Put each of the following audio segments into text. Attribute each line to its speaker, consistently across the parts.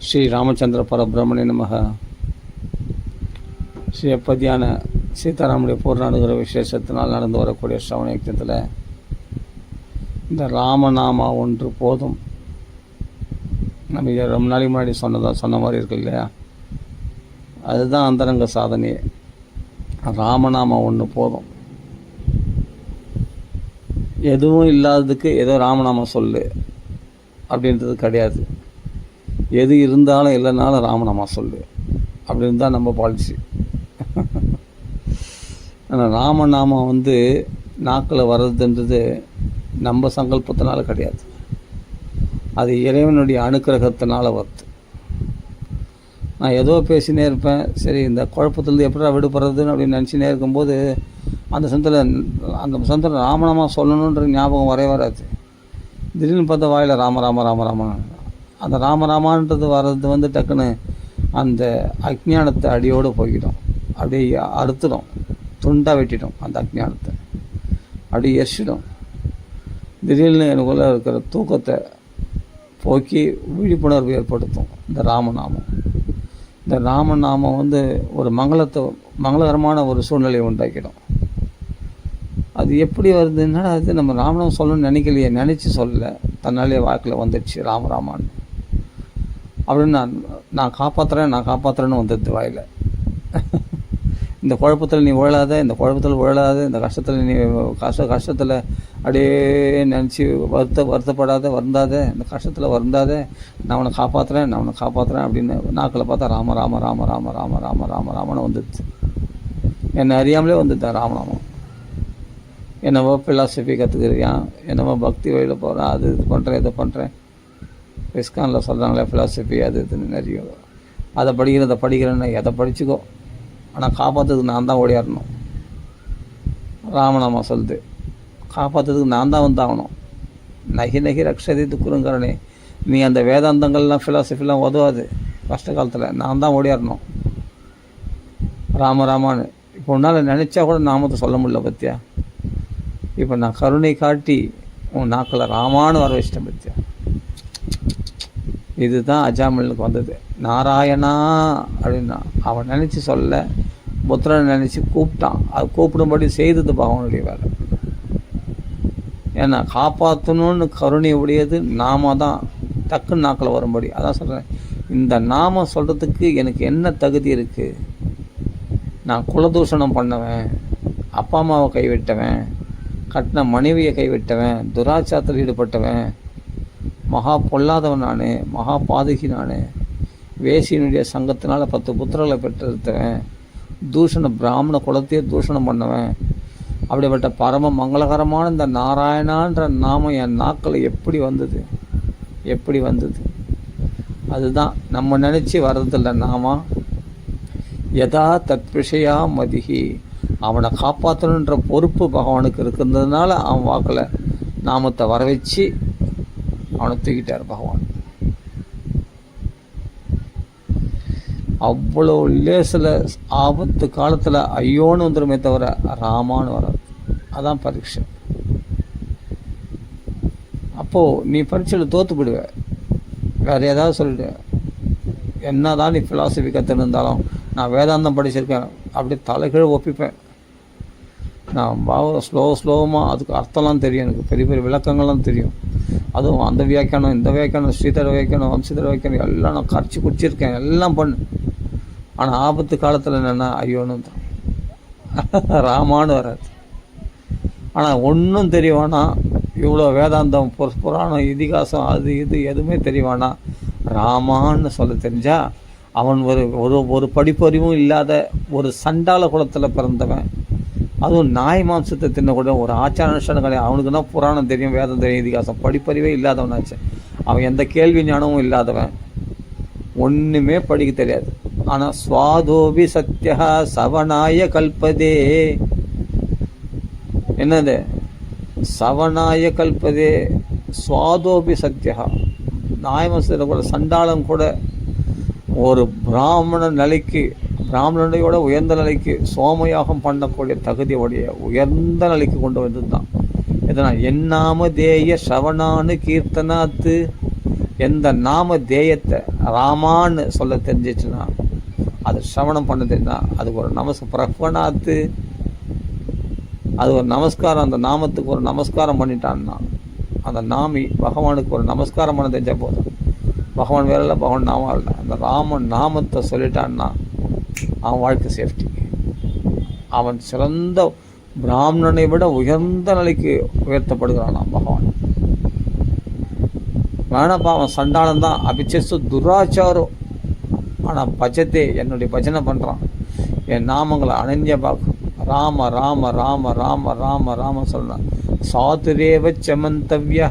Speaker 1: ஸ்ரீ ராமச்சந்திர பரபிரமணே நமக. ஸ்ரீ எப்பதியான சீதாராமுடைய பூர்ணானுகிற விசேஷத்தினால் நடந்து வரக்கூடிய ஸ்ரவண யக்ஞத்தில் இந்த ராமநாமா ஒன்று போதும். நம்ம ரொம்ப நாளைக்கு முன்னாடி சொன்ன மாதிரி இருக்கு இல்லையா, அதுதான் அந்தரங்க சாதனையே. ராமநாமா ஒன்று போதும். எதுவும் இல்லாததுக்கு ஏதோ ராமநாமா சொல்லு அப்படின்றது கிடையாது. எது இருந்தாலும் இல்லைனாலும் ராமநாமா சொல்லு அப்படின்னு தான் நம்ம பாலிசி. ஆனால் ராமநாமம் நாக்கில் வர்றதுன்றது நம்ம சங்கல்பத்தினால கிடையாது, அது இறைவனுடைய அனுக்கிரகத்தினால வருது. நான் ஏதோ பேசினே இருப்பேன், சரி இந்த குழப்பத்துலேருந்து எப்படா விடுபடுறதுன்னு அப்படின்னு நினச்சினே இருக்கும்போது அந்த சந்தத்தில் ராமநாமா சொல்லணுன்ற ஞாபகம் வராது. திடீர்னு பார்த்தா வாயில் ராம ராம ராம ராம, அந்த ராமராமான்றது வர்றது டக்குன்னு அந்த அஜ்ஞானத்தை அடியோடு போய்கிடும், அப்படியே அறுத்துடும், துண்டாக வெட்டிடும். அந்த அஜ்ஞானத்தை அப்படியே எரிச்சிடும். திடீர்னு எனக்குள்ளே இருக்கிற தூக்கத்தை போக்கி விழிப்புணர்வு ஏற்படுத்தும் இந்த ராமநாமம். இந்த ராமநாமம் ஒரு மங்களகரமான ஒரு சூழ்நிலையை உண்டாக்கிடும். அது எப்படி வருதுன்னா, அது நம்ம ராமநாமம் சொல்லணும்னு நினைக்கலையே, நினச்சி சொல்லலை, தன்னாலே வாக்கில் வந்துடுச்சு ராமராமான்னு. அப்படின்னு நான் காப்பாற்றுறேன்னு வந்துடுது வாயில். இந்த குழப்பத்தில் நீ உழலாத, இந்த கஷ்டத்தில் நீ கஷ்டத்தில் அப்படியே நினச்சி வருத்தப்படாத, வருந்தாத, இந்த கஷ்டத்தில் வருந்தாத, நான் உன்னை காப்பாற்றுறேன் அப்படின்னு நாக்கில் பார்த்தா ராம ராம ராம ராம ராம ராம ராம ராமன்னு வந்துடுது. என்னை அறியாமலே வந்துட்டேன் ராமநாமம். என்னவோ ஃபிலாசபி கற்றுக்கிறியான், என்னவோ பக்தி வழியில் போகிறேன், அது இது பண்ணுறேன், இதை பண்ணுறேன். இஸ்கானில் சொல்கிறாங்களே ஃபிலாசபி அது இதுன்னு நிறைய, அதை படிக்கிறேன்னு எதை படிச்சுக்கோ, ஆனால் காப்பாற்றுறதுக்கு நான் தான் ஓடியாடணும். ராமநாமா சொல்லுது, காப்பாற்றுறதுக்கு நான் தான் வந்தாகணும். நகி ரக்ஷதி துக்குருங்கிறனே, நீ அந்த வேதாந்தங்கள்லாம் ஃபிலாசபிலாம் உதவாது கஷ்ட காலத்தில், நான் தான் ஓடியாடணும் ராமராமான்னு. இப்போ உன்னால் நினச்சா கூட நாமத்தை சொல்ல முடியல பத்தியா. இப்போ நான் கருணை காட்டி உன் நாக்கில் ராமான்னு வர வச்சிட்டேன் பத்தியா. இதுதான் அஜாமிலுக்கு வந்தது. நாராயணா அப்படின்னா அவன் நினச்சி சொல்ல, புத்திரனை நினச்சி கூப்பிட்டான், அது கூப்பிடும்படி செய்தது பகவானுடைய வேலை. ஏன்னா காப்பாற்றணும்னு கருணை உடையது நாம தான், டக்குன்னு நாக்கில் வரும்படி. அதான் சொல்கிறேன், இந்த நாமம் சொல்கிறதுக்கு எனக்கு என்ன தகுதி இருக்குது? நான் குலதூஷணம் பண்ணவன், அப்பா அம்மாவை கைவிட்டவன், கட்டின மனைவியை கைவிட்டவன், துராச்சாரத்தில் ஈடுபட்டவன், மகா பொல்லாதவன் நான், மகா பாதகி நான், வேசியினுடைய சங்கத்தினால் 10 புத்திரர்களை பெற்றெடுத்தவன், பிராமண குலத்தையே தூஷணம் பண்ணவன். அப்படிப்பட்ட பரம மங்களகரமான இந்த நாராயணான்ற நாமம் என் நாக்கில் எப்படி வந்தது? அதுதான் நம்ம நினச்சி வர்றதில்லை. நாம யதா தத்விஷயா மதிஹி, அவனை காப்பாற்றணுன்ற பொறுப்பு பகவானுக்கு இருக்கிறதுனால அவன் வாக்கில் நாமத்தை வர வச்சு அவனை தூக்கிட்டார் பகவான். அவ்வளோ லேசில் ஆபத்து காலத்தில் ஐயோன்னு வந்துடுமே தவிர ராமான்னு வராது. அதான் பரீட்சை. அப்போது நீ பரீட்சையில் தோற்று போடுவ, வேறு ஏதாவது சொல்லிவிடுவேன். என்ன தான் நீ ஃபிலாசபி கற்றுன்னு இருந்தாலும், நான் வேதாந்தம் படிச்சிருக்கேன் அப்படியே தலைகீழ ஒப்பிப்பேன். நான் ஸ்லோவமாக அதுக்கு அர்த்தம்லாம் தெரியும், எனக்கு பெரிய பெரிய விளக்கங்கள்லாம் தெரியும். அதுவும் அந்த வியாக்கியானம், இந்த வியாக்கியானம், ஸ்ரீதர வியாக்கியானம், வம்சீதர வியாக்கியானம் எல்லாம் நான் கரைச்சி குடிச்சிருக்கேன், எல்லாம் பண்ணு. ஆனால் ஆபத்து காலத்தில் என்னென்னா ஐயோன்னு தான் ராமான்னு வராது. ஆனால் ஒன்றும் தெரியவானா, இவ்வளோ வேதாந்தம், புராணம், இதிகாசம், அது இது எதுவுமே தெரியவானா, ராமான்னு சொல்ல தெரிஞ்சால் அவன் ஒரு படிப்பறிவும் இல்லாத ஒரு சண்டால குலத்தில் பிறந்தவன். அதுவும் நாய் மாம்சத்தை தின்னக்கூட ஒரு ஆச்சார அனுஷ்டானம் கிடையாது. அவனுக்கு தான் புராணம் தெரியும், வேதம் தெரியும், இதிகாசம், படிப்பறிவே இல்லாதவனாச்சு. அவன் எந்த கேள்வி ஞானமும் இல்லாதவன், ஒன்றுமே படிக்க தெரியாது. ஆனால் சுவாதோபி சத்யா சவனாய கல்பதே, என்னது சவனாய கல்பதே, சுவாதோபி சத்யா, நாய் மாம்சத்தில் கூட சண்டாளம் கூட ஒரு பிராமணனையோட உயர்ந்த நிலைக்கு சோமயாகம் பண்ணக்கூடிய தகுதியுடைய உயர்ந்த நிலைக்கு கொண்டு வந்தது தான். இதனால் என்னாம தேய சவனானு கீர்த்தனாத்து, எந்த நாம தேயத்தை ராமான்னு சொல்ல தெரிஞ்சிச்சுன்னா, அது சிரவணம் பண்ண தெரிஞ்சுன்னா, அதுக்கு ஒரு பிரபணாத்து, அது ஒரு நமஸ்காரம், அந்த நாமத்துக்கு ஒரு நமஸ்காரம் பண்ணிட்டான்னா, அந்த நாமி பகவானுக்கு ஒரு நமஸ்காரம் பண்ண தெரிஞ்சால் போதும். பகவான் வேற இல்லை, பகவான் நாமம் இல்லை, அந்த ராமன் நாமத்தை சொல்லிட்டான்னா அவன் வாழ்க்கை சேஃப்டி. அவன் சிறந்த பிராமணனை விட உயர்ந்த நிலைக்கு உயர்த்தப்படுகிறான் பகவான். வேணப்பா அவன் சண்டாளன் தான், அபிச்சேசு துராச்சாரம், ஆனால் பஜத்தே என்னுடைய பஜனை பண்ணுறான், என் நாமங்களை அனன்ய பாக்கு, ராம ராம ராம ராம ராம ராம சொல்கிறான். சாதுரேவ செமந்தவ்யா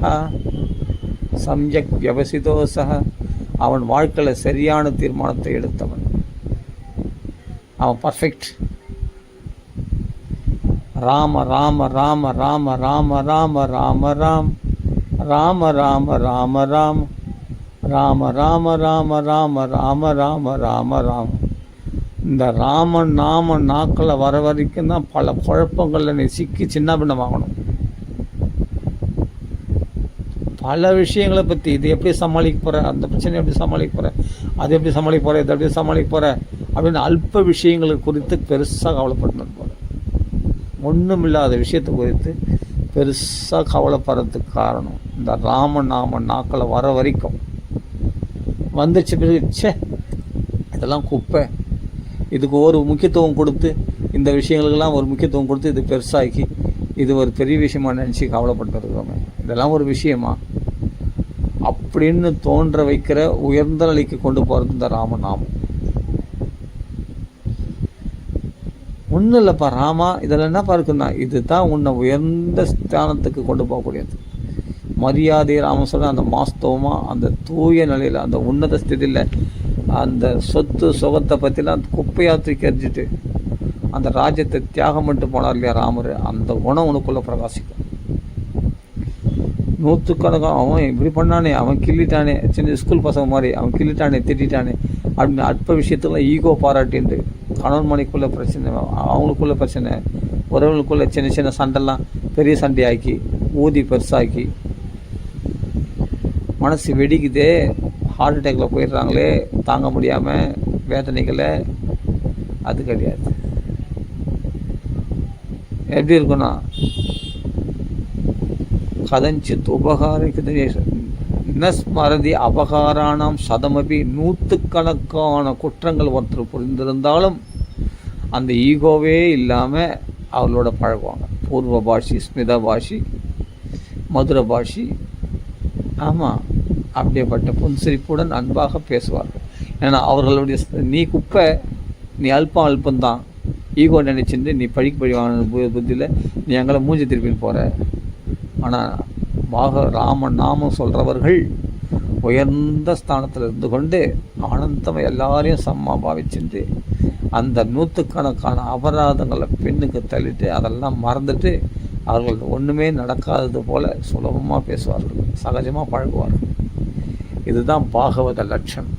Speaker 1: சம்யக் வியவசிதோசக, அவன் வாழ்க்கையில் சரியான தீர்மானத்தை எடுத்தவன், அவன் பர்ஃபெக்ட். ராம ராம ராம ராம ராம ராம ராம ராம் ராம ராம ராம ராம் ராம ராம ராம ராம ராம ராம ராம ராம். இந்த ராமன் நாம நாக்கில் வர வரைக்கும் தான் பல குழப்பங்களில் நீ சிக்கி சின்ன பின்னமாகணும். பல விஷயங்களை பற்றி, இது எப்படி சமாளிக்க போகிற, அந்த பிரச்சனை எப்படி சமாளிக்க போகிற, அது எப்படி சமாளிக்க போகிற, இதை எப்படி சமாளிக்க போகிற அப்படின்னு அல்ப விஷயங்களை குறித்து பெருசாக கவலைப்பட்டு போகிற. ஒன்றும் இல்லாத விஷயத்தை குறித்து பெருசாக கவலைப்படுறதுக்கு காரணம் இந்த ராமன் நாம நாக்கில் வர வரைக்கும் வந்துச்சு. பிறகு இதெல்லாம் குப்பை, இதுக்கு ஒரு முக்கியத்துவம் கொடுத்து, இந்த விஷயங்களுக்கெல்லாம் ஒரு முக்கியத்துவம் கொடுத்து இது பெருசாக்கி இது ஒரு பெரிய விஷயமா நினச்சி கவலைப்பட்டுருக்கோமே, இதெல்லாம் ஒரு விஷயமா அப்படின்னு தோன்ற வைக்கிற உயர்ந்த நிலைக்கு கொண்டு போகிறது இந்த ராமநாமம். ஒன்றும் இல்லைப்பா ராமா, இதில் என்னப்பா இருக்குன்னா, இது தான் உன்னை உயர்ந்த ஸ்தானத்துக்கு கொண்டு போகக்கூடியது. மரியாதை ராமன் சொல்ல அந்த வாஸ்தவமாக அந்த தூய நிலையில் அந்த உன்னத ஸ்திதியில் அந்த சொத்து சுகத்தை பற்றிலாம் குப்பையாக தூக்கி எறிஞ்சிட்டு அந்த ராஜ்யத்தை தியாகம் பண்ணிட்டு போனார் இல்லையா ராமர், அந்த குணம் உனக்குள்ளே பிரகாசிக்கும். நூற்றுக்கணக்காக அவன் இப்படி பண்ணானே, அவன் கிள்ளிட்டானே, சின்ன ஸ்கூல் பசங்க மாதிரி அவன் கிள்ளிட்டானே திட்டானே அப்படின்னு அற்ப விஷயத்துலாம் ஈகோ பாராட்டின்ட்டு கணவன் மணிக்குள்ளே பிரச்சனை, அவங்களுக்குள்ள பிரச்சனை, உறவுகளுக்குள்ளே சின்ன சின்ன சண்டைலாம் பெரிய சண்டையாக்கி ஊதி பெருசாக்கி மனசு வெடிக்குதே, ஹார்ட் அட்டாக்கில் போயிடுறாங்களே தாங்க முடியாமல் வேதனைகளை, அது கிடையாது. எப்படி இருக்குன்னா, கதஞ்சித் உபகாரிக்கு நஸ்மரதி அபகாரானாம் சதமபி, நூற்றுக்கணக்கான குற்றங்கள் ஒருத்தர் புரிந்திருந்தாலும் அந்த ஈகோவே இல்லாமல் அவர்களோட பழகுவாங்க. பூர்வ பாஷி, ஸ்மித பாஷி, மதுர பாஷி, ஆமாம் அப்படியேப்பட்ட புன்சிரிப்புடன் அன்பாக பேசுவார்கள். ஏன்னா அவர்களுடைய நீ குப்பை, நீ அல்பந்தான், ஈகோ நினைச்சிட்டு நீ பழி வாங்கின புத்தியில் நீ எங்களை மூஞ்சி திருப்பின்னு போகிற. ஆனால் ராமன் நாமம் சொல்கிறவர்கள் உயர்ந்த ஸ்தானத்தில் இருந்து கொண்டு ஆனந்தமாக எல்லாரையும் சம்மா பாவிச்சுட்டு அந்த நூற்றுக்கணக்கான அபராதங்களை பெண்ணுக்கு தள்ளிட்டு அதெல்லாம் மறந்துட்டு அவர்கள் ஒன்றுமே நடக்காதது போல் சுலபமாக பேசுவார்கள், சகஜமாக பழகுவார்கள். இதுதான் பாகவத லட்சணம்.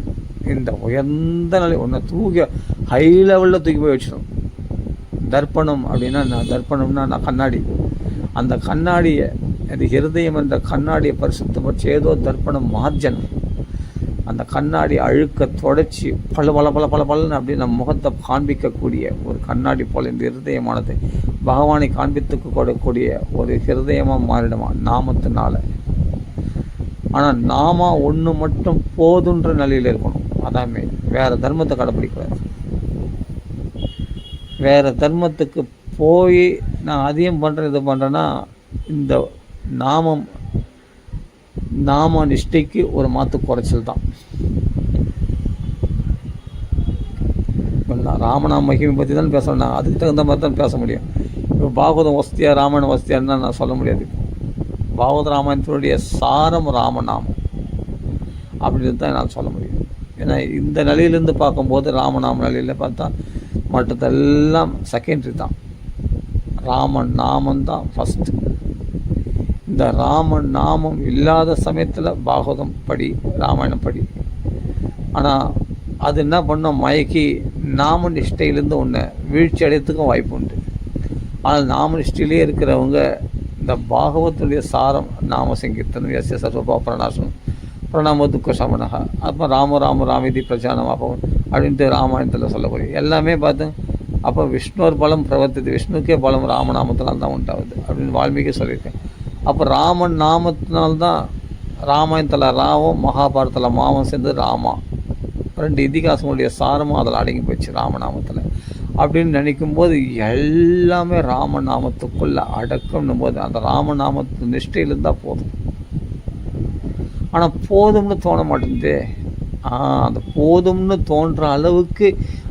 Speaker 1: இந்த உயர்ந்த நிலை ஒன்றை தூக்கி ஹை லெவலில் தூக்கி போய் வச்சிடும். தர்ப்பணம் அப்படின்னா தர்ப்பணம்னா நான் கண்ணாடி, அந்த கண்ணாடியை, அது ஹிருதயம் என்ற கண்ணாடியை பரிசுத்தப்பட்டு ஏதோ தர்ப்பணம் மார்ஜனம், அந்த கண்ணாடி அழுக்க தொடச்சி பலன்னு அப்படி நம்ம முகத்தை காண்பிக்கக்கூடிய ஒரு கண்ணாடி போல் இந்த ஹிருதயமானது பகவானை காண்பித்துக்கு கொடுக்கக்கூடிய ஒரு ஹிருதயமாக மாறிடுமா நாமத்தினால. ஆனால் நாம ஒன்று மட்டும் போதுன்ற நிலையில் இருக்கணும். அதாமே வேறு தர்மத்தை கடைப்பிடிக்கூடாது. வேறு தர்மத்துக்கு போய் நான் அதிகம் பண்ணுறேன் இது பண்ணுறேன்னா இந்த நாம நிஷ்டைக்கு ஒரு மாற்று குறைச்சல் தான். ராமநாம மகிமை பற்றி தான் பேசணும், நான் அதுக்கு தகுந்த மாதிரி தான் பேச முடியும். இப்போ பாகவதம் வசதியா ராமாயணம் வசதியான்னு நான் சொல்ல முடியாது. பாகவத ராமாயணத்தினுடைய சாரம் ராமநாமம் அப்படின்னு தான் நான் சொல்ல முடியும். ஏன்னா இந்த நிலையிலேருந்து பார்க்கும்போது ராமநாம நிலையில் பார்த்தா மற்றதெல்லாம் செகண்டரி தான், ராமன் நாமம் தான் ஃபஸ்ட்டு. இந்த ராமன் நாமம் இல்லாத சமயத்தில் பாகவதம் படி, ராமாயணம் படி. ஆனால் அது என்ன பண்ணோம், மயக்கி நாம நிஷ்டையிலேருந்து ஒன்று வீழ்ச்சி அடையத்துக்கும் வாய்ப்பு உண்டு. ஆனால் நாம நிஷ்டையிலே இருக்கிறவங்க இந்த பாகவத்துடைய சாரம் நாம சங்கீர்த்தனம், எஸ் சர்வபாபரணாசனம், பிரணாம துக்க சமனகா, அப்போ ராம ராம ராமிதி பிரச்சானம் அப்பவன் அப்படின்ட்டு ராமாயணத்தில் சொல்லக்கூடிய எல்லாமே பார்த்து அப்போ விஷ்ணுவர் பலம் பிரவர்த்திது, விஷ்ணுக்கே பலம் ராமநாமத்தினால் தான் உண்டாகுது அப்படின்னு வால்மீகி சொல்லியிருக்கேன். அப்போ ராமன் நாமத்தினால்தான் ராமாயணத்தில் ராவம், மகாபாரதத்தில் மாவம் சேர்ந்து ராமா, 2 இதிகாசங்களுடைய சாரமும் அதில் அடங்கி போச்சு ராமநாமத்தில் அப்படின்னு நினைக்கும்போது எல்லாமே ராமநாமத்துக்குள்ளே அடக்கம்னும் போது அந்த ராமநாமத்து நிஷ்டையில் இருந்தால் போதும். ஆனால் போதும்னு தோண மாட்டேங்குது. அந்த போதும்னு தோன்ற அளவுக்கு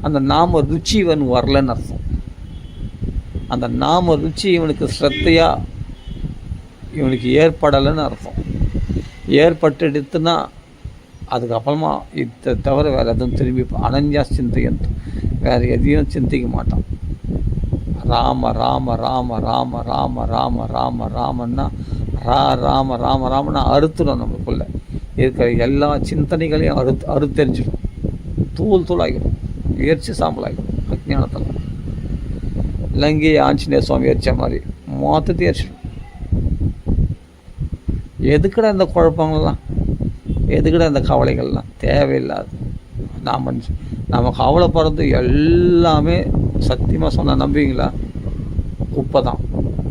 Speaker 1: அந்த நாம ருச்சி இவன் வரலன்னு அர்த்தம். அந்த நாம ருச்சி இவனுக்கு ஸ்ரத்தையாக இவனுக்கு ஏற்படலைன்னு அர்த்தம். ஏற்பட்டுடுத்துன்னா அதுக்கப்புறமா இதை தவிர வேறு எதுவும் திரும்பி அனன்யா சிந்தையன் வேறு எதையும் சிந்திக்க மாட்டான். ராம ராம ராம ராம ராம ராம ராம ராமன்னா ராம ராம ராமன்னா அறுத்துடும். நம்மளுக்குள்ளே இருக்கிற எல்லா சிந்தனைகளையும் அறுத்தெரிஞ்சிடும், தூள் ஆகிடும், எரிச்சு சாம்பலாகிடும். அஜ்ஞானத்தில் லங்கி ஆஞ்சநேய சுவாமி எரிச்ச மாதிரி மொத்தத்தை எரிச்சிடும். எதுக்கடா இந்த குழப்பங்கள்லாம், எதுக்கடா இந்த கவலைகள்லாம் தேவையில்லாது. நம்ம கவலைப்படுறது எல்லாமே சத்தியமாக சொன்ன நம்புவீங்களா? குப்பை தான்,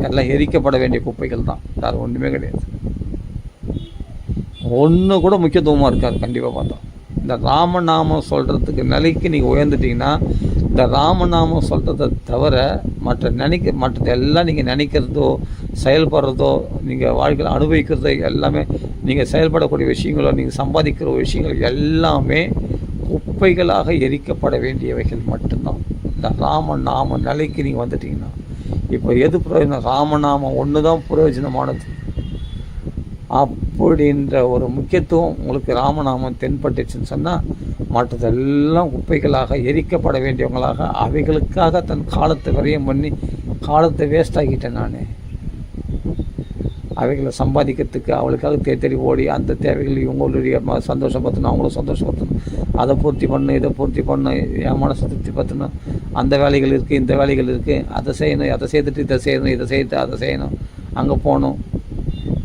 Speaker 1: எல்லாம் எரிக்கப்பட வேண்டிய குப்பைகள் தான், வேறு ஒன்றுமே கிடையாது. ஒன்று கூட முக்கியத்துவமாக இருக்காது. கண்டிப்பாக பார்த்தோம் இந்த ராமநாமம் சொல்கிறதுக்கு நிலைக்கு நீங்கள் உயர்ந்துட்டிங்கன்னா இந்த ராமநாமம் சொல்கிறத தவிர மற்றது எல்லாம் நீங்கள் நினைக்கிறதோ செயல்படுறதோ நீங்கள் வாழ்க்கையில் அனுபவிக்கிறதோ எல்லாமே நீங்கள் செயல்படக்கூடிய விஷயங்களோ நீங்கள் சம்பாதிக்கிற விஷயங்கள் எல்லாமே குப்பைகளாக எரிக்கப்பட வேண்டியவைகள் மட்டும்தான். இந்த ராமநாம நிலைக்கு நீங்கள் வந்துட்டிங்கன்னா இப்போ எது பிரயோஜனம்? ராமநாமம் ஒன்று தான் பிரயோஜனமானது. அப்படின்ற ஒரு முக்கியத்துவம் உங்களுக்கு ராமநாமம் தென்பட்டுச்சுன்னு சொன்னால் மற்றதெல்லாம் குப்பைகளாக எரிக்கப்பட வேண்டியவங்களாக அவைகளுக்காக தன் காலத்தை விரயம் பண்ணி காலத்தை வேஸ்ட் ஆகிட்டேன். நான் அவைகளை சம்பாதிக்கிறதுக்கு அவளுக்காக தேடி ஓடி அந்த தேவைகள் இவங்களுடைய சந்தோஷப்படுத்தணும், அவங்களும் சந்தோஷப்படுத்தணும், அதை பூர்த்தி பண்ணணும், இதை பூர்த்தி பண்ணணும், என் மனசை திருப்தி பற்றணும், அந்த வேலைகள் இருக்குது, இந்த வேலைகள் இருக்குது, அதை செய்யணும், அதை செய்துட்டு இதை செய்யணும், இதை செய்துட்டு அதை செய்யணும், அங்கே போகணும்,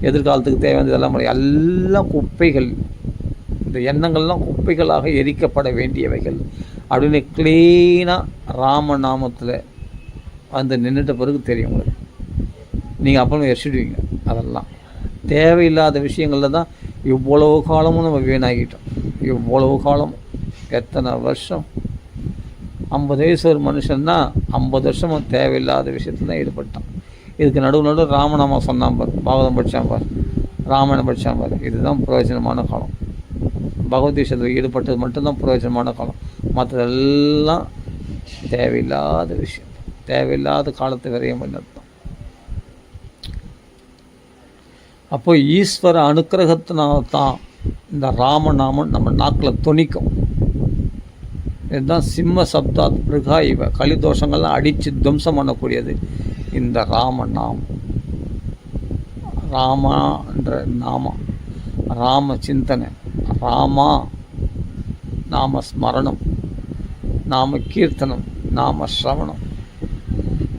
Speaker 1: எதிர்காலத்துக்கு தேவையான இதெல்லாம் எல்லாம் குப்பைகள். இந்த எண்ணங்கள்லாம் குப்பைகளாக எரிக்கப்பட வேண்டியவைகள் அப்படின்னு க்ளீனாக ராமநாமத்தில் வந்து நின்றுட்ட பிறகு தெரியும் உங்களுக்கு. நீங்கள் அப்புறம் எரிச்சிடுவீங்க. அதெல்லாம் தேவையில்லாத விஷயங்களில் தான் இவ்வளவு காலமும் நம்ம வீணாகிட்டோம். இவ்வளவு காலம் எத்தனை வருஷம், 50 வயசு ஒரு மனுஷன்னா 50 வருஷமும் தேவையில்லாத விஷயத்தில் தான் ஈடுபட்டான். இதுக்கு நடுவு ராமநாமம் சொன்னான் பார், பாகவதம் படித்தான் பார், ராமாயணம் படித்தான் பார். இதுதான் பிரயோஜனமான காலம். பகவத் விஷயத்தில் ஈடுபட்டது மட்டும்தான் பிரயோஜனமான காலம். மற்றதெல்லாம் தேவையில்லாத விஷயம், தேவையில்லாத காலத்தை விரையும் பண்ணது தான். அப்போ ஈஸ்வர அனுக்கிரகத்தினால்தான் இந்த ராமநாமம் நம்ம நாக்கில் துணிக்கும். இதுதான் சிம்ம சப்தாத் மிருகா இவ, கலிதோஷங்கள்லாம் அடித்து துவம்சம் பண்ணக்கூடியது இந்த ராமநாமம். ராமான்ற நாமம், ராம சிந்தனை, ராமா நாம ஸ்மரணம், நாம கீர்த்தனம், நாம ஸ்ரவணம்.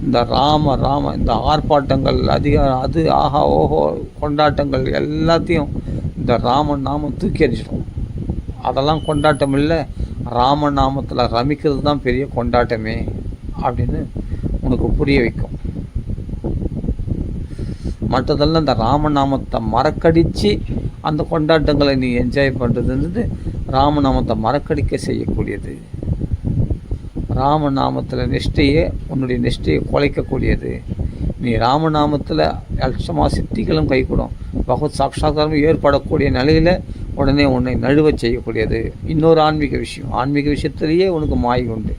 Speaker 1: இந்த ராம இந்த ஆர்ப்பாட்டங்கள் அது ஆஹா ஓஹோ கொண்டாட்டங்கள் எல்லாத்தையும் இந்த ராமநாமம் தூக்கி அடிச்சிடும். அதெல்லாம் கொண்டாட்டம் இல்லை, ராமநாமத்தில் ரமிக்கிறது தான் பெரிய கொண்டாட்டமே அப்படின்னு உனக்கு புரிய வைக்கும். மற்றதெல்லாம் இந்த ராமநாமத்தை மறக்கடித்து அந்த கொண்டாட்டங்களை நீ என்ஜாய் பண்ணுறதுன்றது ராமநாமத்தை மறக்கடிக்க செய்யக்கூடியது. ராமநாமத்தில் நிஷ்டையே உன்னுடைய நிஷ்டையை குலைக்கக்கூடியது. நீ ராமநாமத்தில் லட்சமாக சித்திகளும் கைகூடும், பகவத் சாட்சாத்காரமும் ஏற்படக்கூடிய நிலையில் உடனே உன்னை நழுவ செய்யக்கூடியது. இன்னொரு ஆன்மீக விஷயம், ஆன்மீக விஷயத்திலேயே உனக்கு மாய் உண்டு.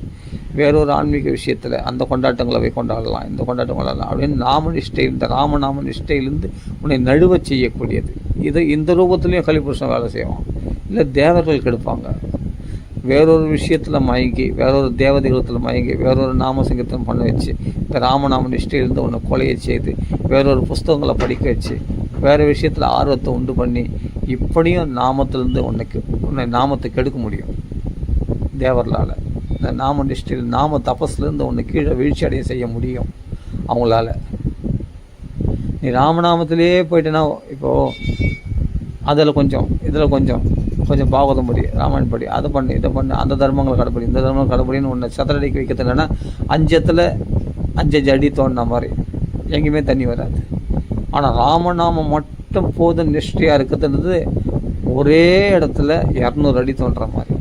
Speaker 1: வேறொரு ஆன்மீக விஷயத்தில் அந்த கொண்டாட்டங்களை போய் கொண்டாடலாம், இந்த கொண்டாட்டங்களெல்லாம் அப்படின்னு நாம நிஷ்டையில், இந்த ராமநாம நிஷ்டையிலிருந்து உன்னை நழுவ செய்யக்கூடியது. இதை இந்த ரூபத்துலேயும் கலிபுருஷன் வேலை செய்வான். இல்லை தேவர்கள் கெடுப்பாங்க. வேறொரு விஷயத்தில் மயங்கி, வேறொரு தேவதைகளத்தில் மயங்கி, வேறொரு நாமசங்கத்தம் பண்ண வச்சு, இந்த ராமநாம நிஷ்டையிலிருந்து உன்னை கொலையை செய்து, வேறொரு புஸ்தகங்களை படிக்க வச்சு, வேறு விஷயத்தில் ஆர்வத்தை உண்டு பண்ணி, இப்படியும் நாமத்திலேருந்து உன்னை நாமத்தை கெடுக்க முடியும் தேவர்களால். இந்த நாம நிஷ்டையில், நாம தபஸ்லேருந்து உன்னை கீழே வீழ்ச்சி அடைய செய்ய முடியும் அவங்களால. நீ ராமநாமத்திலே போயிட்டேன்னா, இப்போது அதில் கொஞ்சம் இதில் கொஞ்சம் கொஞ்சம் பாகவதம் படி, ராமாயணம் படி, அதை பண்ணு, இதை பண்ணு, அந்த தர்மங்களை கடைப்படி, இந்த தர்மங்களை கடைப்படின்னு ஒன்று சதுரடிக்கு வைக்கிறது இல்லைன்னா 5 அடி தோண்டின மாதிரி எங்கேயுமே தண்ணி வராது. ஆனால் ராமநாமம் மட்டும் போதும் நிஷ்டையாக இருக்கிறதுன்றது ஒரே இடத்துல 200 அடி தோன்ற மாதிரி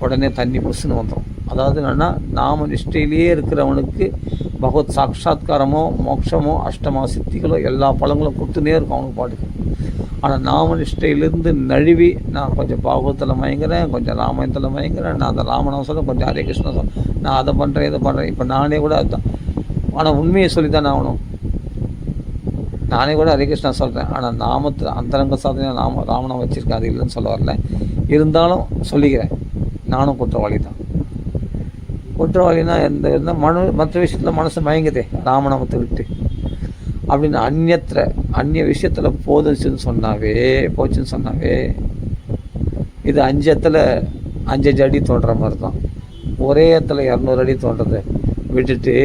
Speaker 1: உடனே தண்ணி புசுன்னு வந்துடும். அதாவது என்னென்னா நாம நிஷ்டையிலேயே இருக்கிறவனுக்கு பகவத் சாட்சாத்காரமோ மோட்சமோ அஷ்டமா சித்திகளோ எல்லா பழங்களும் கொடுத்துனே இருக்கும் அவனுக்கு பாட்டுக்கு. ஆனால் நாம நிஷ்டையிலேருந்து நழுவி நான் கொஞ்சம் பாகவத்தில் மயங்குறேன், கொஞ்சம் ராமாயணத்தில் மயங்குறேன், நான் அந்த ராமநாமம் சொல்ல, கொஞ்சம் ஹரே கிருஷ்ணா சொல்ல, நான் அதை பண்ணுறேன் இதை பண்ணுறேன். இப்போ நானே கூட அதுதான். ஆனால் உண்மையை சொல்லி தானே ஆகணும். நானே கூட ஹரே கிருஷ்ணா சொல்கிறேன். ஆனால் நாமத்தில் அந்தரங்க சாதனை ராமநாமம் வச்சுருக்கேன், அது இல்லைன்னு சொல்ல வரல. இருந்தாலும் சொல்லிக்கிறேன், நானும் குற்றவாளி தான். குற்றவாளினா எந்த மற்ற விஷயத்தில் மனசு மயங்குதே ராமநாமத்தை விட்டு அப்படின்னு அந்நிய விஷயத்தில் போச்சுன்னு சொன்னாவே இது 5 அடி தோன்ற மாதிரி தான். ஒரே இடத்துல 200 அடி தோன்றதை விட்டுட்டு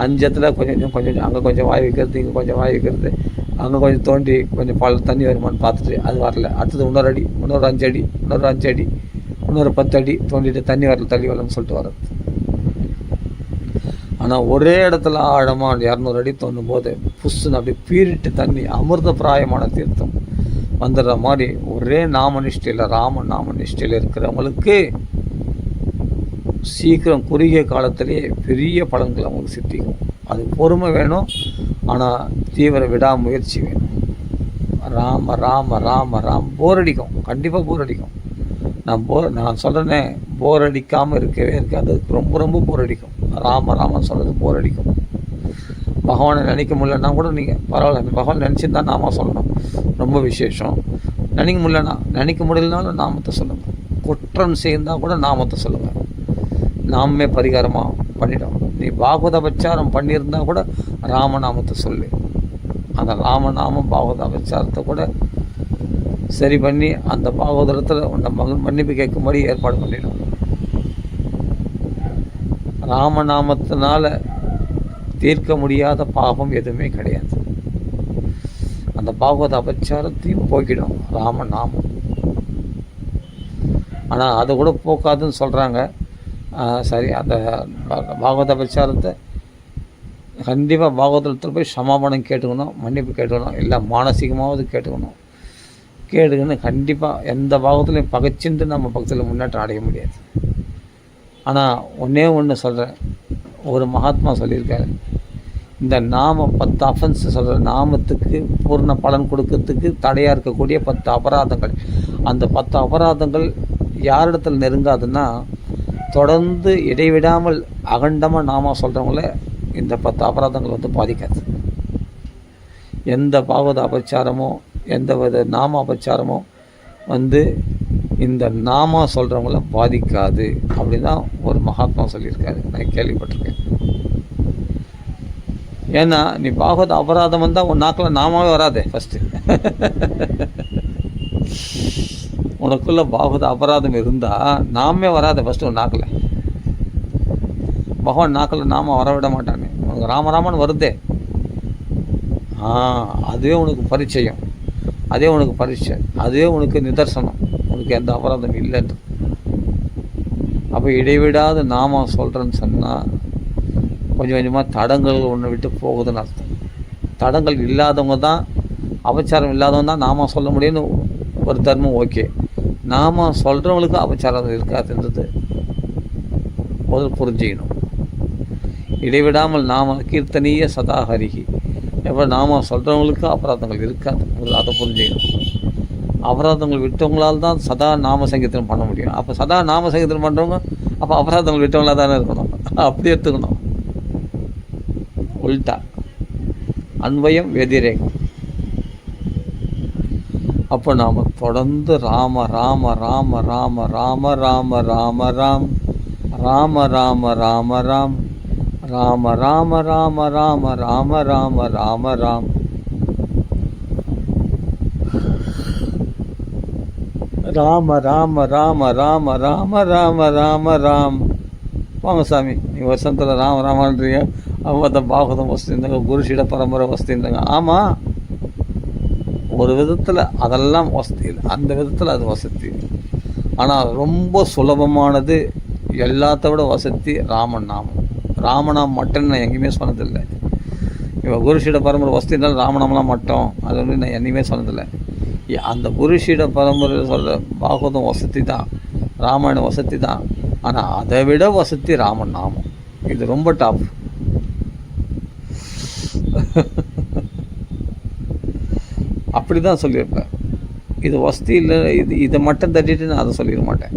Speaker 1: 5 இடத்துல கொஞ்சம் அங்கே கொஞ்சம் வாய் வைக்கிறது, இங்கே கொஞ்சம் வாய் வைக்கிறது, அங்கே கொஞ்சம் தோண்டி கொஞ்சம் தண்ணி வருமானு பார்த்துட்டு அது வரல, அடுத்தது இன்னொரு அடி, இன்னொரு 5 அடி, இன்னொரு 5 அடி, இன்னொரு 10 அடி தோண்டிட்டு தண்ணி வரலன்னு சொல்லிட்டு வர்றது. ஆனால் ஒரே இடத்துல ஆழமாக 200 அடி தோண்டும் போது புஷ்ஷுன்னு அப்படி பீரிட்டு தண்ணி அமிர்த பிராயமான தீர்த்தம் வந்துடுற மாதிரி ஒரே நாமநிஷ்டையில் நாமநிஷ்டையில் இருக்கிறவங்களுக்கு சீக்கிரம் குறுகிய காலத்திலேயே பெரிய பலன்கள் அவங்களுக்கு சித்திக்கும். அது பொறுமை வேணும், ஆனால் தீவிர விடாமுயற்சி வேணும். ராம ராம ராம ராம் போர் அடிக்கும், கண்டிப்பாக போர் அடிக்கும். நான் சொல்கிறேனே, போர் அடிக்காமல் இருக்கவே இருக்காது. ரொம்ப ரொம்ப போர் அடிக்கும். ராமன் சொல்கிறது போர் அடிக்கும். பகவானை நினைக்க முடியலன்னா கூட நீங்கள் பரவாயில்ல, பகவான் நினச்சிருந்தா நாம சொல்லணும், ரொம்ப விசேஷம். நினைக்க முடியலனாலும் நாமத்தை சொல்லுங்கள். குற்றம் செய்தால் கூட நாமத்தை சொல்லுங்கள், நாமே பரிகாரமாக பண்ணிடும். நீ பாகவத பச்சாரம் பண்ணியிருந்தால் கூட ராமநாமத்தை சொல்லு. அந்த ராமநாமம் பாகவத பச்சாரத்தை கூட சரி பண்ணி அந்த பாகவதத்தில் உன்னை மன்னிப்பு கேட்கும்படி ஏற்பாடு பண்ணிடும். ராமநாமத்தினால தீர்க்க முடியாத பாவம் எதுவுமே கிடையாது. அந்த பாகவத அபச்சாரத்தையும் போக்கிடும் ராமநாமம். ஆனால் அதை கூட போக்காதுன்னு சொல்கிறாங்க. சரி, அந்த பாகவத அபச்சாரத்தை கண்டிப்பாக பாகவதத்தில் போய் சமாபனம் கேட்டுக்கணும், மன்னிப்பு கேட்டுக்கணும், இல்லை மானசீகமாவது கேட்டுக்கணும். கண்டிப்பாக எந்த பாகத்துலையும் பகைச்சிட்டு நம்ம பக்கத்தில் முன்னேற்றம் அடைய முடியாது. ஆனால் ஒன்று சொல்கிறேன், ஒரு மகாத்மா சொல்லியிருக்காரு, இந்த 10 அஃபென்ஸ் சொல்கிற நாமத்துக்கு பூர்ண பலன் கொடுக்கறதுக்கு தடையாக இருக்கக்கூடிய 10 அபராதங்கள். அந்த 10 அபராதங்கள் யாரிடத்தில் நெருங்காதுன்னா, தொடர்ந்து இடைவிடாமல் அகண்டமாக நாம சொல்கிறவங்கள இந்த 10 அபராதங்கள் பாதிக்காது. எந்த பாகவத அபச்சாரமோ எந்த வித நாம அபச்சாரமோ இந்த நாமா சொல்கிறவங்கள பாதிக்காது அப்படின்னு தான் ஒரு மகாத்மா சொல்லியிருக்காரு. நான் கேள்விப்பட்டிருக்கேன். ஏன்னா நீ பாகவத அபராதம் வந்தால் உன் நாக்கில் நாமாவே வராதே. ஃபஸ்ட்டு உனக்குள்ள பாகவத அபராதம் இருந்தால் நாமே வராது. ஃபஸ்ட்டு உன் நாக்கில் பகவான் நாக்கில் நாம வரவிட மாட்டானே. உனக்கு ராமராமன் வருதே, அதுவே உனக்கு பரிச்சயம், அதே உனக்கு பரிச்சை, அதே உனக்கு நிதர்சனம், உனக்கு எந்த அபராதம் இல்லைன்னு. அப்போ இடைவிடாத நாம சொல்கிறேன்னு சொன்னால் கொஞ்சம் கொஞ்சமாக தடங்கள் ஒன்று விட்டு போகுதுன்னு அர்த்தம். தடங்கள் இல்லாதவங்க தான், அபச்சாரம் இல்லாதவங்க தான் நாம சொல்ல முடியும்னு ஒரு தர்மம். ஓகே, நாம சொல்கிறவங்களுக்கு அபச்சாரம் இருக்காதுன்றது முதல் புரிஞ்சுக்கணும். இடைவிடாமல் நாம கீர்த்தனீய சதாஹரிகி, எப்போ நாம சொல்கிறவங்களுக்கு அபராதங்கள் இருக்காது, அதை புரிஞ்சுக்கணும். அபராதங்கள் விட்டவங்களால் தான் சதா நாம சங்கீர்த்தனம் பண்ண முடியும். அப்போ சதா நாம சங்கீர்த்தனம் பண்ணுறவங்க அப்போ அபராதங்கள் விட்டவங்களாக தானே இருக்கணும். அப்படி எடுத்துக்கணும். உல்டா அன்வயம் வெதிரேகம். அப்போ நாம் தொடர்ந்து ராம ராம ராம ராம ராம ராம ராம ராம் ராம ராம ராம ராம் ராம ராம ராம ராம ராம ராம ராம ராம் ராம ராம ராம ராம ராம ராம ராம ராம். வாங்க சாமி, நீ வருஷத்தில் ராம ராமன்றீங்க. அவத்த பாகவதம் வசதிந்தாங்க, குருஷிட பரம்பரை வசதிந்தாங்க. ஆமாம், ஒரு விதத்தில் அதெல்லாம் வசதி இல்லை, அந்த விதத்தில் அது வசதி. ஆனால் ரொம்ப சுலபமானது, எல்லாத்த விட வசதி ராமநாமம். ராமநாமம் மட்டும் நான் எங்கேயுமே சொன்னதில்லை. இப்போ குருஷீட பரம்பரை வசதினாலும் ராமநாமலாம் மட்டும் அது வந்து நான் என்னையுமே சொன்னதில்லை. அந்த குருஷீட பரம்பரை சொல்கிற பாகவதம் வசதி தான், ராமாயணம் வசதி தான். ஆனால் அதை விட வசதி ராமநாமம். இது ரொம்ப டாப். அப்படி தான் சொல்லியிருப்பேன். இது வசதி இல்லை, இதை மட்டும் தட்டிட்டு நான் அதை சொல்லிட மாட்டேன்.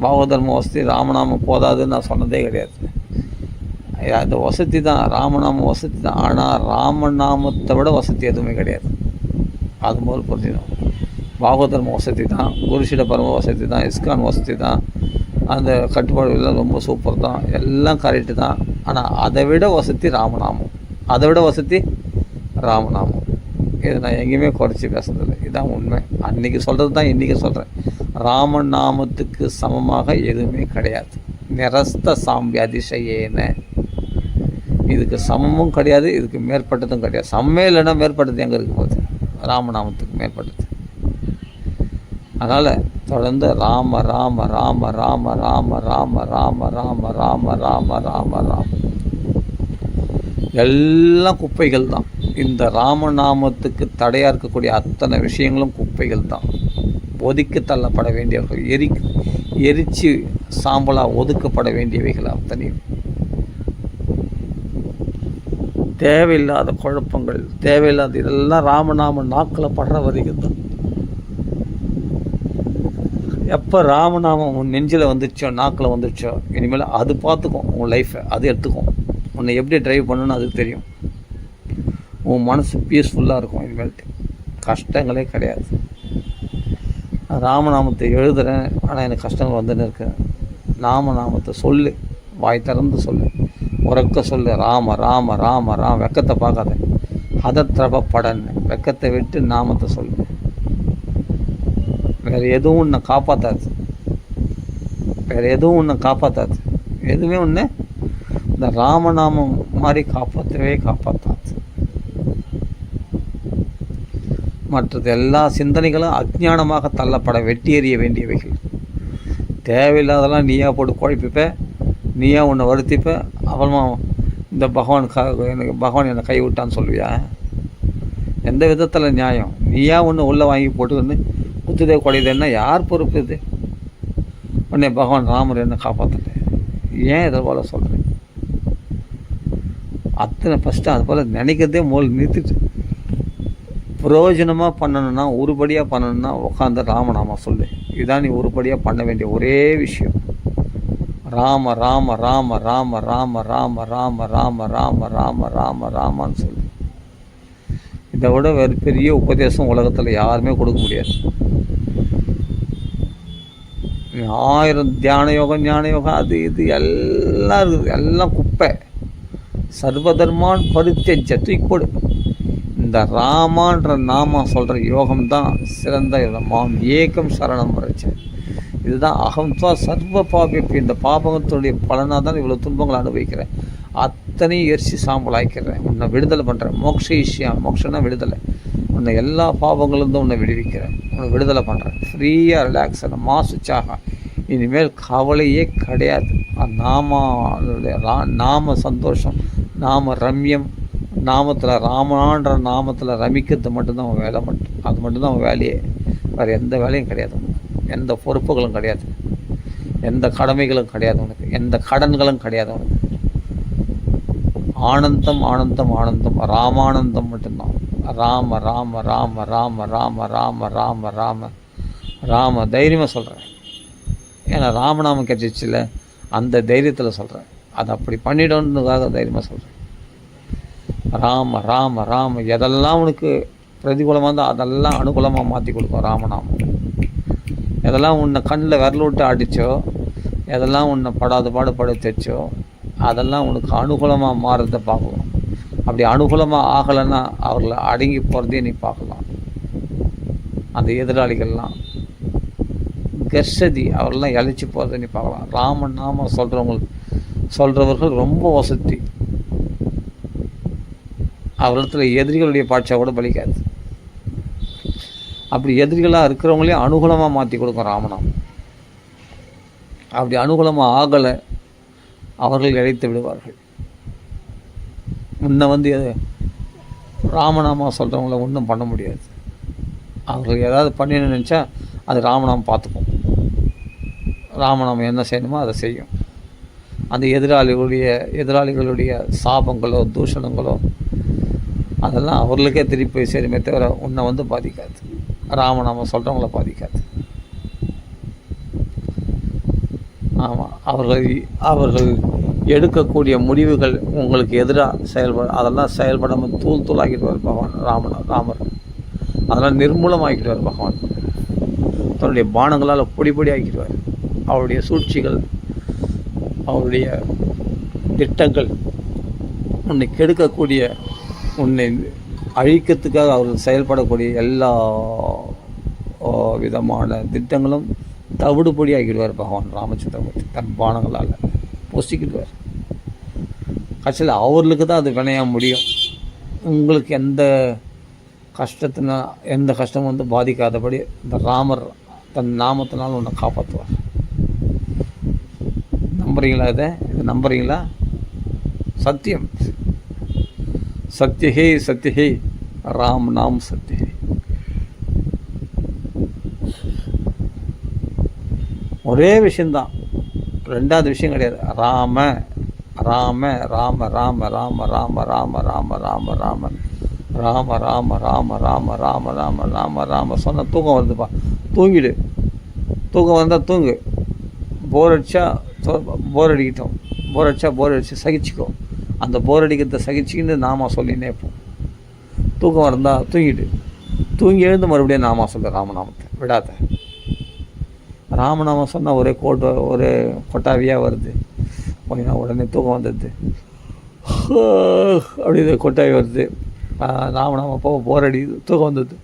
Speaker 1: பாகவதர்ம வசதி ராமநாமம் போதாதுன்னு நான் சொன்னதே கிடையாது. அது வசதி தான், ராமநாமம் வசதி தான். ஆனால் ராமநாமத்தை விட வசதி எதுவுமே கிடையாது. அது முதல் புரிஞ்சிடும். பாகவதர்ம வசதி தான், குருஷீட பரம வசதி தான், இஸ்கான் வசதி தான், அந்த கட்டுப்பாடுகள்லாம் ரொம்ப சூப்பர் தான், எல்லாம் கரெக்டு தான். ஆனால் அதை விட வசதி ராமநாமம், அதை விட வசதி ராமநாமம். இது நான் எங்கேயுமே குறைச்சி பேசுறதில்லை, இதுதான் உண்மை. அன்றைக்கி சொல்கிறது தான் இன்றைக்கி சொல்கிறேன். ராமநாமத்துக்கு சமமாக எதுவுமே கிடையாது. நிரஸ்த சாம்பியாதிசயேன, இதுக்கு சமமும் கிடையாது, இதுக்கு மேற்பட்டதும் கிடையாது. சமமே இல்லைன்னா மேற்பட்டது எங்கே இருக்கும் போது? ராமநாமத்துக்கு மேற்பட்டது. அதனால் தொடர்ந்து ராம ராம ராம ராம ராம ராம ராம ராம ராம ராம ராம ராம, எல்லாம் குப்பைகள் தான். இந்த ராமநாமத்துக்கு தடையாக இருக்கக்கூடிய அத்தனை விஷயங்களும் குப்பைகள் தான். ஒதுக்கி தள்ளப்பட வேண்டியவர்கள், எரிச்சு சாம்பலாக ஒதுக்கப்பட வேண்டியவைகள் அத்தனையும். தேவையில்லாத குழப்பங்கள், தேவையில்லாத இதெல்லாம் ராமநாம நாக்கில் படுற வரைக்கும் தான். எப்போ ராமநாமம் உன் நெஞ்சில் வந்துச்சோ, நாக்கில் வந்துச்சோ, இனிமேல் அது பார்த்துக்கும் உன் லைஃப்பை, அது எடுத்துக்கும். உன்னை எப்படி ட்ரைவ் பண்ணணும்னு அதுக்கு தெரியும். உன் மனசு பீஸ்ஃபுல்லாக இருக்கும். இனிமேல்ட்டு கஷ்டங்களே கிடையாது. ராமநாமத்தை எழுதுகிறேன், ஆனால் எனக்கு கஷ்டங்கள் வந்துன்னு இருக்கு. நாமநாமத்தை சொல்லு, வாய் திறந்து சொல்லு, உறக்க சொல்லு. ராம ராம ராம ராம, வெக்கத்தை பார்க்காத. அதத்திரபப்படன்னு, வெக்கத்தை விட்டு நாமத்தை சொல்லு. வேறு எதுவும் உன்னை காப்பாற்றாது, வேறு எதுவும் உன்னை காப்பாற்றாது. எதுவுமே ஒன்று இந்த ராமநாமம் மாதிரி காப்பாற்றவே காப்பாற்றாது. மற்றது எல்லா சிந்தனைகளும் அஜ்ஞானமாக தள்ளப்பட வெட்டி எறிய வேண்டியவைகள். தேவையில்லாதெல்லாம் நீயா போட்டு குழப்பிப்ப, நீயா உன்னை வருத்திப்ப. அப்புறமா இந்த எனக்கு பகவான் என்னை கைவிட்டான்னு சொல்லுவியா? எந்த விதத்தில் நியாயம்? நீயா ஒன்று உள்ளே வாங்கி போட்டுக்கின்னு குத்துதே குடையுதுன்னா யார் பொறுப்பு இது? உடனே பகவான் ராமர் என்ன காப்பாற்றல, ஏன் இதை போல் சொல்கிறேன்? அத்தனை ஃபஸ்ட்டு அது போல் நினைக்கிறதே முதல் நிறுத்திட்டு, பிரயோஜனமாக பண்ணணுன்னா, ஒருபடியாக பண்ணணுன்னா உட்காந்து ராமநாமா சொல்லு. இதுதான் நீ ஒருபடியாக பண்ண வேண்டிய ஒரே விஷயம். ராம ராம ராம ராம ராம ராம ராம ராம ராம ராம ராம ராமான்னு சொல்லு. இதை விட வேறு பெரிய உபதேசம் உலகத்தில் யாருமே கொடுக்க முடியாது. 1000 தியான யோகம், ஞான யோகம், அது இது எல்லாம் இருக்குது, எல்லாம் குப்பை. சர்வதர்மான் பரித்யஜ்ய, தூக்கிப்போடு. இந்த ராமான்ற நாம சொல்கிற யோகம்தான் சிறந்த யோகம். மாம் ஏகம் சரணம் வரைச்சேன். இதுதான் அகம்த்வா சர்வ பாபிப்பி. இந்த பாபகத்துடைய பலனாக தான் இவ்வளோ துன்பங்களை அனுபவிக்கிறேன். அத்தனையும் எரிசி சாம்பல் ஆக்கிடுறேன். உன்னை விடுதலை பண்ணுறேன். மோக்ஷ ஈஷியா, மோக்ஷனா விடுதலை. உன்னை எல்லா பாவங்களும் உன்னை விடுவிக்கிறேன், உன்னை விடுதலை பண்ணுறேன். ஃப்ரீயாக ரிலாக்ஸ் ஆன மாசுச்சாக. இனிமேல் கவலையே கிடையாது. நாம சந்தோஷம், நாம ரம்யம். நாமத்தில் ராமனான்ற நாமத்தில் ரமிக்கிறது மட்டும்தான் அவன் வேலை. அது மட்டும்தான் அவன் வேலையே. வேறு எந்த வேலையும் கிடையாது. எந்த பொறுப்புகளும் கிடையாது, எந்த கடமைகளும் கிடையாது உனக்கு, எந்த கடன்களும் கிடையாது உனக்கு. ஆனந்தம் ஆனந்தம் ஆனந்தம், ராமானந்தம் மட்டும்தான். ராம ராம ராம ராம ராம ராம ராம ராம ராம. தைரியமாக சொல்கிறேன், ஏன்னா ராமநாமம் கிடைச்சிச்சுல, அந்த தைரியத்தில் சொல்கிறேன். அதை அப்படி பண்ணிடணுன்றதுக்காக தைரியமாக சொல்கிறேன். ராம ராம ராம. எதெல்லாம் உனக்கு பிரதிகூலமாக இருந்தால் அதெல்லாம் அனுகூலமாக மாற்றி கொடுக்கும் ராமநாமம். எதெல்லாம் உன்னை கண்ணில் விரல் விட்டு அடித்தோ, எதெல்லாம் உன்னை படாத பாடு படுத்தச்சோ, அதெல்லாம் உனக்கு அனுகூலமாக மாறுறதை பார்க்கலாம். அப்படி அனுகூலமாக ஆகலைன்னா அவர்களை அடங்கி போகிறதே நீ பார்க்கலாம். அந்த எதிராளிகள்லாம் கர்ஷதி, அவர்கள்லாம் இழைச்சி போகிறத நீ பார்க்கலாம். ராமன் நாம சொல்கிறவர்கள் ரொம்ப வசதி. அவர்களிடத்தில் எதிரிகளுடைய பாட்சா கூட பலிக்காது. அப்படி எதிரிகளாக இருக்கிறவங்களையும் அனுகூலமாக மாற்றி கொடுக்கும் ராமநாமம். அப்படி அனுகூலமாக ஆகலை, அவர்கள் இழைத்து விடுவார்கள். முன்ன வந்து ராமநாமா சொல்கிறவங்கள ஒன்றும் பண்ண முடியாது. அவர்கள் ஏதாவது பண்ணணும்னு நினச்சா அது ராமநாமம் பார்த்துக்கும். ராமநாமம் என்ன செய்யணுமோ அதை செய்யும். அந்த எதிராளிகளுடைய சாபங்களோ தூஷணங்களோ அதெல்லாம் அவர்களுக்கே திருப்பி போய் சேருமே தவிர உன்னை வந்து பாதிக்காது. ராமநாமம் சொல்கிறவங்கள பாதிக்காது. ஆமாம், அவர்கள் எடுக்கக்கூடிய முடிவுகள் உங்களுக்கு எதிராக அதெல்லாம் செயல்படாமல் தூளாக்கிடுவார் பகவான் ராமர். அதெல்லாம் நிர்மூலமாக்கிடுவார் பகவான். தன்னுடைய பானங்களால் பொடி ஆக்கிடுவார். அவருடைய சூழ்ச்சிகள், அவருடைய திட்டங்கள், உன்னை கெடுக்கக்கூடிய, உன்னை அழிக்கிறதுக்காக அவர் செயல்படக்கூடிய எல்லா விதமான திட்டங்களும் தவிடுபொடி ஆக்கிடுவார் பகவான் ராமச்சந்திரமூர்த்தி. தன் பானங்களால் பொசிக்கிடுவார். கட்சியில் அவர்களுக்கு தான் அது வினையாக முடியும். உங்களுக்கு எந்த கஷ்டமும் வந்து பாதிக்காதபடி இந்த ராமர் தன் நாமத்தினால் உன்னை காப்பாற்றுவார். நம்புறீங்களா? இது நம்புறீங்களா? சத்தியம். சத்யஹே சத்யஹே ராம் நாம் சத்யஹே. ஒரே விஷயந்தான், ரெண்டாவது விஷயம் கிடையாது. ராம ராம ராம ராம ராம ராம ராம ராம ராம ராம ராம ராம ராம ராம ராம ராம ராம ராம சொன்ன தூக்கம் வருதுப்பா, தூங்கிடு. தூக்கம் வந்தால் தூங்கு. போர் அடித்தா போர் அடிச்சு சகிச்சிக்கோ. அந்த போர் அடிக்கிறத சகிச்சிக்கின்னு நாம சொல்லி நேப்போம். தூக்கம் வந்தால் தூங்கிடு. தூங்கி எழுந்து மறுபடியும் நாம சொல்ல. ராமநாமத்தை விடாத. ராமநாமம் சொன்னால் ஒரே கொட்டாவியாக வருது. உடனே தூக்கம் வந்தது, அப்படி கொட்டாவி வருது. ராமநாமம் போக போர் அடிக்குது, தூக்கம் வந்தது.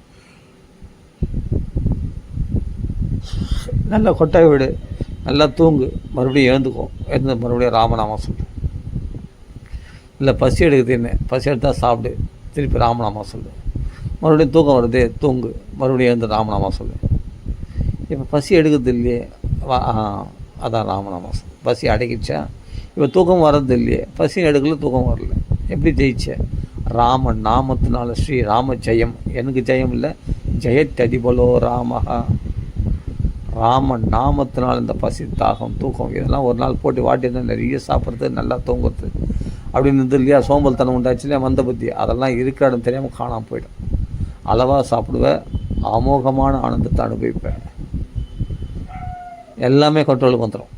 Speaker 1: நல்லா கொட்டாவி விடு, நல்லா தூங்கு, மறுபடியும் எழுந்துக்கும். எழுந்து மறுபடியும் ராமநாமம் சொல்லு. இல்லை பசி எடுக்குது, என்ன பசி எடுத்தால் சாப்பிடு, திருப்பி ராமநாமம் சொல்லு. மறுபடியும் தூக்கம் வருது, தூங்கு, மறுபடியும் எழுந்து ராமநாமம் சொல்லு. இப்போ பசி எடுக்கிறது இல்லையே, அதான் ராமநாமம். பசி அடக்கிச்சா? இப்போ தூக்கம் வர்றது இல்லையே, பசி எடுக்கல, தூக்கம் வரல. எப்படி ஜெயிச்ச? ராம நாமத்தினால ஸ்ரீ ராம ஜெயம். எனக்கு ஜெயம் இல்லை, ஜெயத்தடிபலோ ராமஹா. ராம நாமத்தினால் இந்த பசி, தாகம், தூக்கம் இதெல்லாம் ஒரு நாள் போட்டு வாட்டியிருந்தா நிறைய சாப்பிட்றது, நல்லா தூங்குறது அப்படின்னு இருந்தது இல்லையா? சோம்பல்தனம் உண்டாச்சு இல்லையா? மந்த புத்தி, அதெல்லாம் இருக்கிற இடம் தெரியாமல் காணாமல் போயிடும். அளவாக சாப்பிடுவேன், அமோகமான ஆனந்தத்தை அனுபவிப்பேன். எல்லாமே கண்ட்ரோலுக்கு வந்துடும்.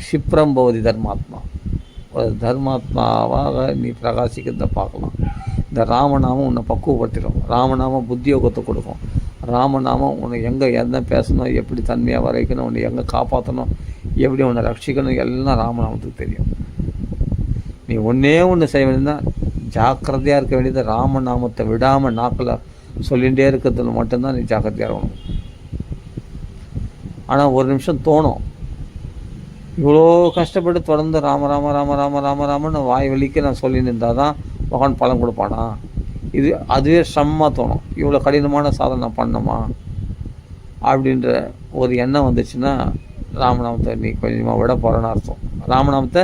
Speaker 1: க்ஷிப்ரம் பவதி தர்மாத்மா. ஒரு தர்மாத்மாவாக நீ பிரகாசிக்கிறத பார்க்கலாம். இந்த ராமநாமம் உன்னை பக்குவப்படுத்திடும். ராமநாமம் புத்தியோகத்தை கொடுக்கும். ராமநாமம் உன்னை எங்கே என்ன பேசணும், எப்படி தன்மையாக வரைக்கணும், உன்னை எங்கே காப்பாற்றணும், எப்படி உன்னை ரட்சிக்கணும், எல்லாம் ராமநாமத்துக்கு தெரியும். நீ ஒன்று செய்ய வேண்டியதுன்னா ஜாக்கிரதையாக இருக்க வேண்டியது. ராமநாமத்தை விடாமல் நாக்கில் சொல்லிகிட்டே இருக்கிறதுல மட்டும்தான் நீ ஜாக்கிரதையாக இருக்கணும். ஆனால் ஒரு நிமிஷம் தோணும், இவ்வளோ கஷ்டப்பட்டு தொடர்ந்து ராம ராம ராம ராம ராம ராமன்னு வாய் வலிக்க நான் சொல்லின்னு இருந்தால் தான் பகவான் பலன் கொடுப்பானா? அதுவே சிரமமாக தோணும். இவ்வளோ கடினமான சாதனை நான் பண்ணணுமா அப்படின்ற ஒரு எண்ணம் வந்துச்சுன்னா ராமநாமத்தை நீ கொஞ்சமாக விட போகிறேன்னு அர்த்தம். ராமநாமத்தை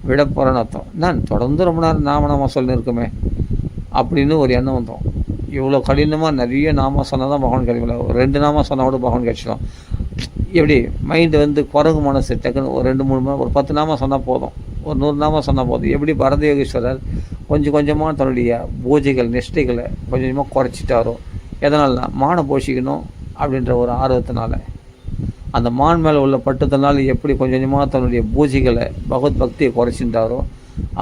Speaker 1: விட போகிறேன்னு அர்த்தம். நான் தொடர்ந்து ரொம்ப நேரம் நாமநாமம் சொல்லியிருக்குமே அப்படின்னு ஒரு எண்ணம் வந்துடும். இவ்வளோ கடினமாக நிறைய நாமம் சொன்னால் தான் பகவான் கிடைக்கல. ஒரு 2 நாமம் சொன்னால் கூட பகவான் கிடைச்சிடும். எப்படி மைண்டு வந்து குரங்கு மனசு டக்குன்னு ஒரு 2-3 மணி ஒரு 10 நாமம் சொன்னால் போதும், ஒரு 100 நாமம் சொன்னால் போதும். எப்படி பரத யோகீஸ்வரர் கொஞ்சம் கொஞ்சமாக தன்னுடைய பூஜைகள் நிஷ்டைகளை கொஞ்சம் கொஞ்சமாக குறைச்சிட்டாரோ, எதனால்னா மானை போஷிக்கணும் அப்படின்ற ஒரு ஆர்வத்தினால, அந்த மான் மேலே உள்ள பட்டுத்தனால எப்படி கொஞ்சம் கொஞ்சமாக தன்னுடைய பூஜைகளை பகவத் பக்தியை குறைச்சிட்டாரோ,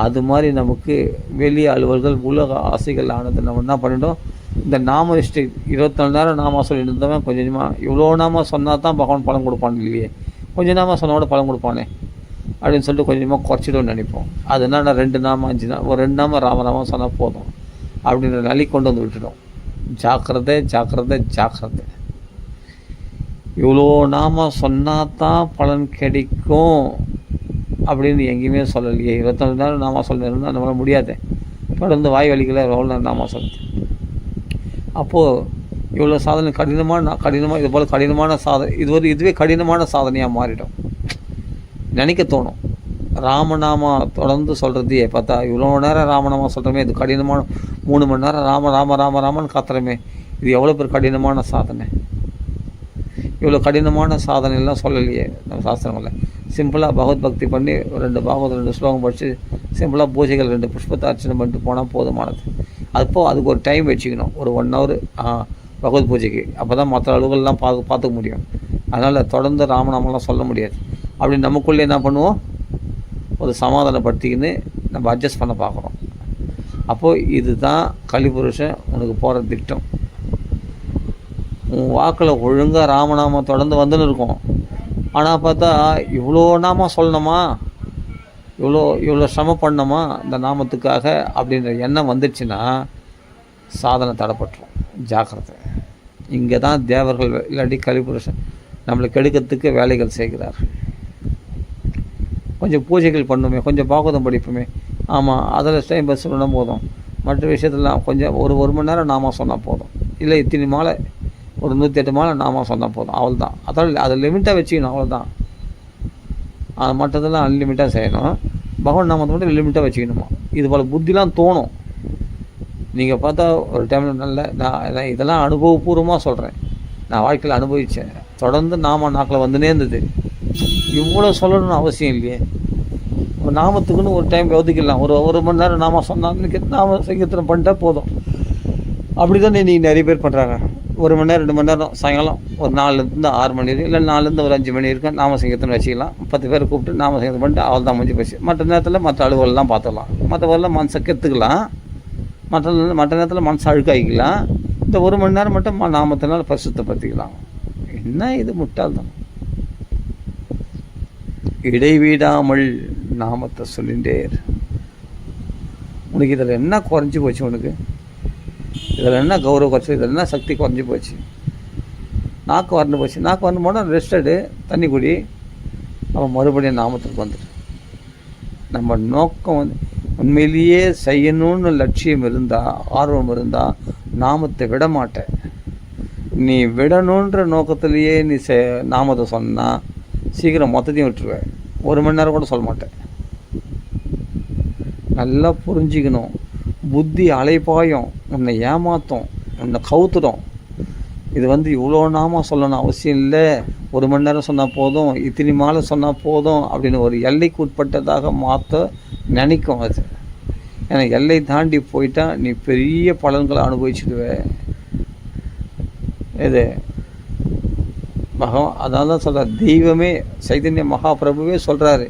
Speaker 1: அது மாதிரி நமக்கு வெளி அலுவல்கள் உலக ஆசைகள் ஆனது நம்ம என்ன பண்ணிட்டோம், இந்த நாம நிஷ்டை 24 நேரம் நாம சொல்லிட்டு இருந்தவன் கொஞ்சம் கொஞ்சமாக இவ்வளோ நாம சொன்னால் தான் பகவான் பலன் கொடுப்பான் இல்லையே, கொஞ்சம் நாம சொன்னால் கூட பலன் கொடுப்பானே அப்படின்னு சொல்லிட்டு கொஞ்சமாக குறைச்சிடும்னு நினைப்போம். அதுனா நான் 2 நாமம் 5 நாமம் ஒரு 2 நாமம் ராமநாமம் சொன்னால் போதும் அப்படின்ற நிலை கொண்டு வந்து விட்டுடும். ஜாக்கிரதை ஜாக்கிரதை ஜாக்கிரதை. இவ்வளோ நாம சொன்னால் தான் பலன் கிடைக்கும் அப்படின்னு எங்கேயுமே சொல்லலையே. 24 நேரம் நாம சொல்லிருந்தால் நம்மளால் முடியாது. தொடர்ந்து வாய் வலிக்கல எவ்வளோ நேரம் நாம சொல்லுது. அப்போது இவ்வளோ சாதனை கடினமாக இது போல் கடினமான சாதனை இதுவே கடினமான சாதனையாக மாறிடும். நினைக்க தோணும். ராமநாமா தொடர்ந்து சொல்கிறதையே பார்த்தா இவ்வளோ நேரம் ராமநாமா சொல்கிறோமே, இது கடினமான 3 மணி நேரம் ராமன்னு கத்துறமே, இது எவ்வளோ பேர் கடினமான சாதனை. இவ்வளோ கடினமான சாதனைலாம் சொல்லலையே நம்ம சாஸ்திரங்களில். சிம்பிளாக பகவத் பக்தி பண்ணி 2 பாகவத் 2 ஸ்லோகம் படித்து சிம்பிளாக பூஜைகள் 2 புஷ்பத்தை அர்ச்சனை பண்ணிட்டு போனால் போதுமானது. அதுக்கு ஒரு டைம் வச்சுக்கணும், ஒரு 1 hour பகவத் பூஜைக்கு. அப்போ தான் மற்ற அளவுகள்லாம் பார்த்துக்க முடியும். அதனால் தொடர்ந்து ராமநாமெல்லாம் சொல்ல முடியாது. அப்படி நமக்குள்ளே என்ன பண்ணுவோம், ஒரு சமாதானப்படுத்திக்கின்னு நம்ம அட்ஜஸ்ட் பண்ண பார்க்குறோம். அப்போது இதுதான் கலிபுருஷன் உனக்கு போகிற திட்டம். உன் வாக்கில் ஒழுங்காக ராமநாமம் தொடர்ந்து வந்துன்னு இருக்கும். ஆனால் பார்த்தா இவ்வளோ நாமம் சொல்லணுமா, இவ்வளோ சிரமம் பண்ணணுமா இந்த நாமத்துக்காக அப்படின்ற எண்ணம் வந்துடுச்சுன்னா சாதனை தடைப்பட்டுரும். ஜாக்கிரதை. இங்கே தான் தேவர்கள் இல்லாட்டி கலிபுருஷன் நம்மளை கெடுக்கிறதுக்கு வேலைகள் செய்கிறார். கொஞ்சம் பூஜைகள் பண்ணுமே, கொஞ்சம் பாகவதம் படிப்போமே, ஆமாம் அதில் டைம் பஸ் பண்ணால் போதும். மற்ற விஷயத்துலாம் கொஞ்சம் ஒரு மணி நேரம் நாம சொன்னால் போதும். இல்லை இத்தனை மாலை ஒரு 108 மாலை நாம சொன்னால் போதும், அவள் தான். அதான் அதை லிமிட்டாக வச்சுக்கணும், அவ்வளோதான். அது மற்றதெல்லாம் அன்லிமிட்டாக செய்யணும். பகவான் நாமத்தை மட்டும் லிமிட்டாக வச்சுக்கணுமா. இது போல் புத்திலாம் தோணும். நீங்கள் பார்த்தா ஒரு டைமில் நான் இதெல்லாம் அனுபவபூர்வமாக சொல்கிறேன். நான் வாழ்க்கையில் அனுபவித்தேன். தொடர்ந்து நாக்கில் வந்துனே இருந்தது. இவ்வளோ சொல்லணும்னு அவசியம் இல்லையே. ஒரு நாமத்துக்குன்னு ஒரு டைம் ஒதுக்கிடலாம். ஒரு மணி நேரம் நாம சொன்னாங்க, நாம சங்கீர்த்தனம் பண்ணிட்டா போதும். அப்படி தான் நீங்கள் நிறைய பேர் பண்ணுறாங்க. 1 மணி நேரம் 2 மணி நேரம் சாயங்காலம் ஒரு 4லேருந்து 6 மணி வரைக்கும், இல்லை 4லேருந்து ஒரு 5 மணி வரைக்கும் நாம சங்கீர்த்தனம் வச்சுக்கலாம். 10 பேரை கூப்பிட்டு நாம சங்கீர்த்தனம் பண்ணிட்டு அவள் தான் முடிஞ்சு போச்சு. மற்ற நேரத்தில் மற்ற அலுவலாம் பார்த்துக்கலாம். மற்றவரெல்லாம் மனசை கெத்துக்கலாம். மற்ற நேரத்தில் மனசை அழுக்காய்க்கலாம். இந்த 1 மணி நேரம் மட்டும் நாமத்தினால பரிசுத்தப்படுத்திக்கலாம். என்ன இது முட்டாள்தான். இடைவிடாமல் நாமத்தை சொல்லிகிட்டே உனக்கு இதில் என்ன குறைஞ்சி போச்சு, உனக்கு இதில் என்ன கௌரவ குறைச்சி, இதில் என்ன சக்தி குறைஞ்சி போச்சு. நாக்கு வறண்டு போச்சு. நாக்கு வறண்டு போனால் ரெஸ்டடு, தண்ணி குடி, அவன் மறுபடியும் நாமத்துக்கு வந்துடு. நம்ம நோக்கம் உண்மையிலேயே செய்யணும்னு லட்சியம் இருந்தால், ஆர்வம் இருந்தால் நாமத்தை விட மாட்டேன். நீ விடணுன்ற நோக்கத்திலேயே நீ நாமத்தை சொன்னால் சீக்கிரம் மொத்தத்தையும் விட்டுருவேன். 1 மணி நேரம் கூட சொல்ல மாட்டேன். நல்லா புரிஞ்சிக்கணும். புத்தி அலைப்பாயும், உன்னை ஏமாற்றும், உன்னை கவுத்துடும். இது இவ்வளோ நாம சொல்லணும் அவசியம் இல்லை, 1 மணி நேரம் சொன்னால் போதும், இத்தனை மாலை சொன்னால் போதும் அப்படின்னு ஒரு எல்லைக்கு உட்பட்டதாக மாற்ற நினைக்கும் அது. ஏன்னா எல்லை தாண்டி போயிட்டா நீ பெரிய பலன்களை அனுபவிச்சுடுவே. இது அதனால தான் சொல்கிறார், தெய்வமே சைதன்ய மகாபிரபுவே சொல்கிறாரு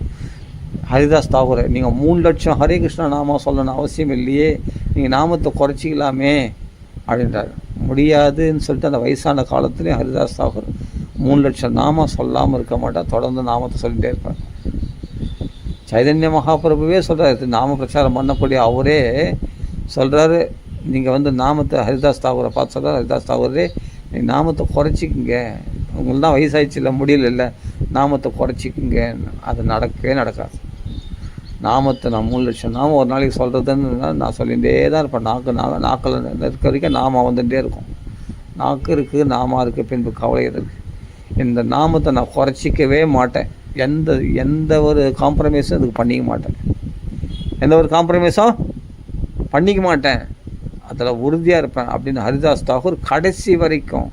Speaker 1: ஹரிதாஸ் தாகூர், நீங்கள் 3 லட்சம் ஹரே கிருஷ்ணா நாமம் சொல்லணும் அவசியம் இல்லையே, நீங்கள் நாமத்தை குறைச்சிக்கலாமே அப்படின்றார். முடியாதுன்னு சொல்லிட்டு அந்த வயசான காலத்துலேயும் ஹரிதாஸ் தாகூர் 3 லட்சம் நாமம் சொல்லாமல் இருக்க மாட்டார். தொடர்ந்து நாமத்தை சொல்லிகிட்டே இருப்பார். சைதன்ய மகாபிரபுவே சொல்கிறாரு, நாம பிரச்சாரம் பண்ணக்கூடிய அவரே சொல்கிறாரு, நீங்கள் நாமத்தை ஹரிதாஸ் தாகூரை பார்த்து சொல்கிறார், ஹரிதாஸ் தாகூரே நீங்கள் நாமத்தை குறைச்சிக்குங்க, உங்களுக்கு தான் வயசாகிடுச்சு இல்லை, முடியல, நாமத்தை குறைச்சிக்குங்க. அது நடக்கவே நடக்காது. நாமத்தை நான் 3 லட்சம் நாமம் ஒரு நாளைக்கு சொல்கிறதுன்னு நான் சொல்லிகிட்டே தான் இருப்பேன். நாக்கில் இருக்க வரைக்கும் நாம வந்துகிட்டே இருக்கும். நாக்கு இருக்குது, நாம இருக்குது, பின்பு கவலை இருக்குது. இந்த நாமத்தை நான் குறைச்சிக்கவே மாட்டேன். எந்த ஒரு காம்ப்ரமைஸும் இதுக்கு பண்ணிக்க மாட்டேன். எந்த ஒரு காம்ப்ரமைஸும் பண்ணிக்க மாட்டேன். அதில் உறுதியாக இருப்பேன் அப்படின்னு ஹரிதாஸ் தாகூர் கடைசி வரைக்கும்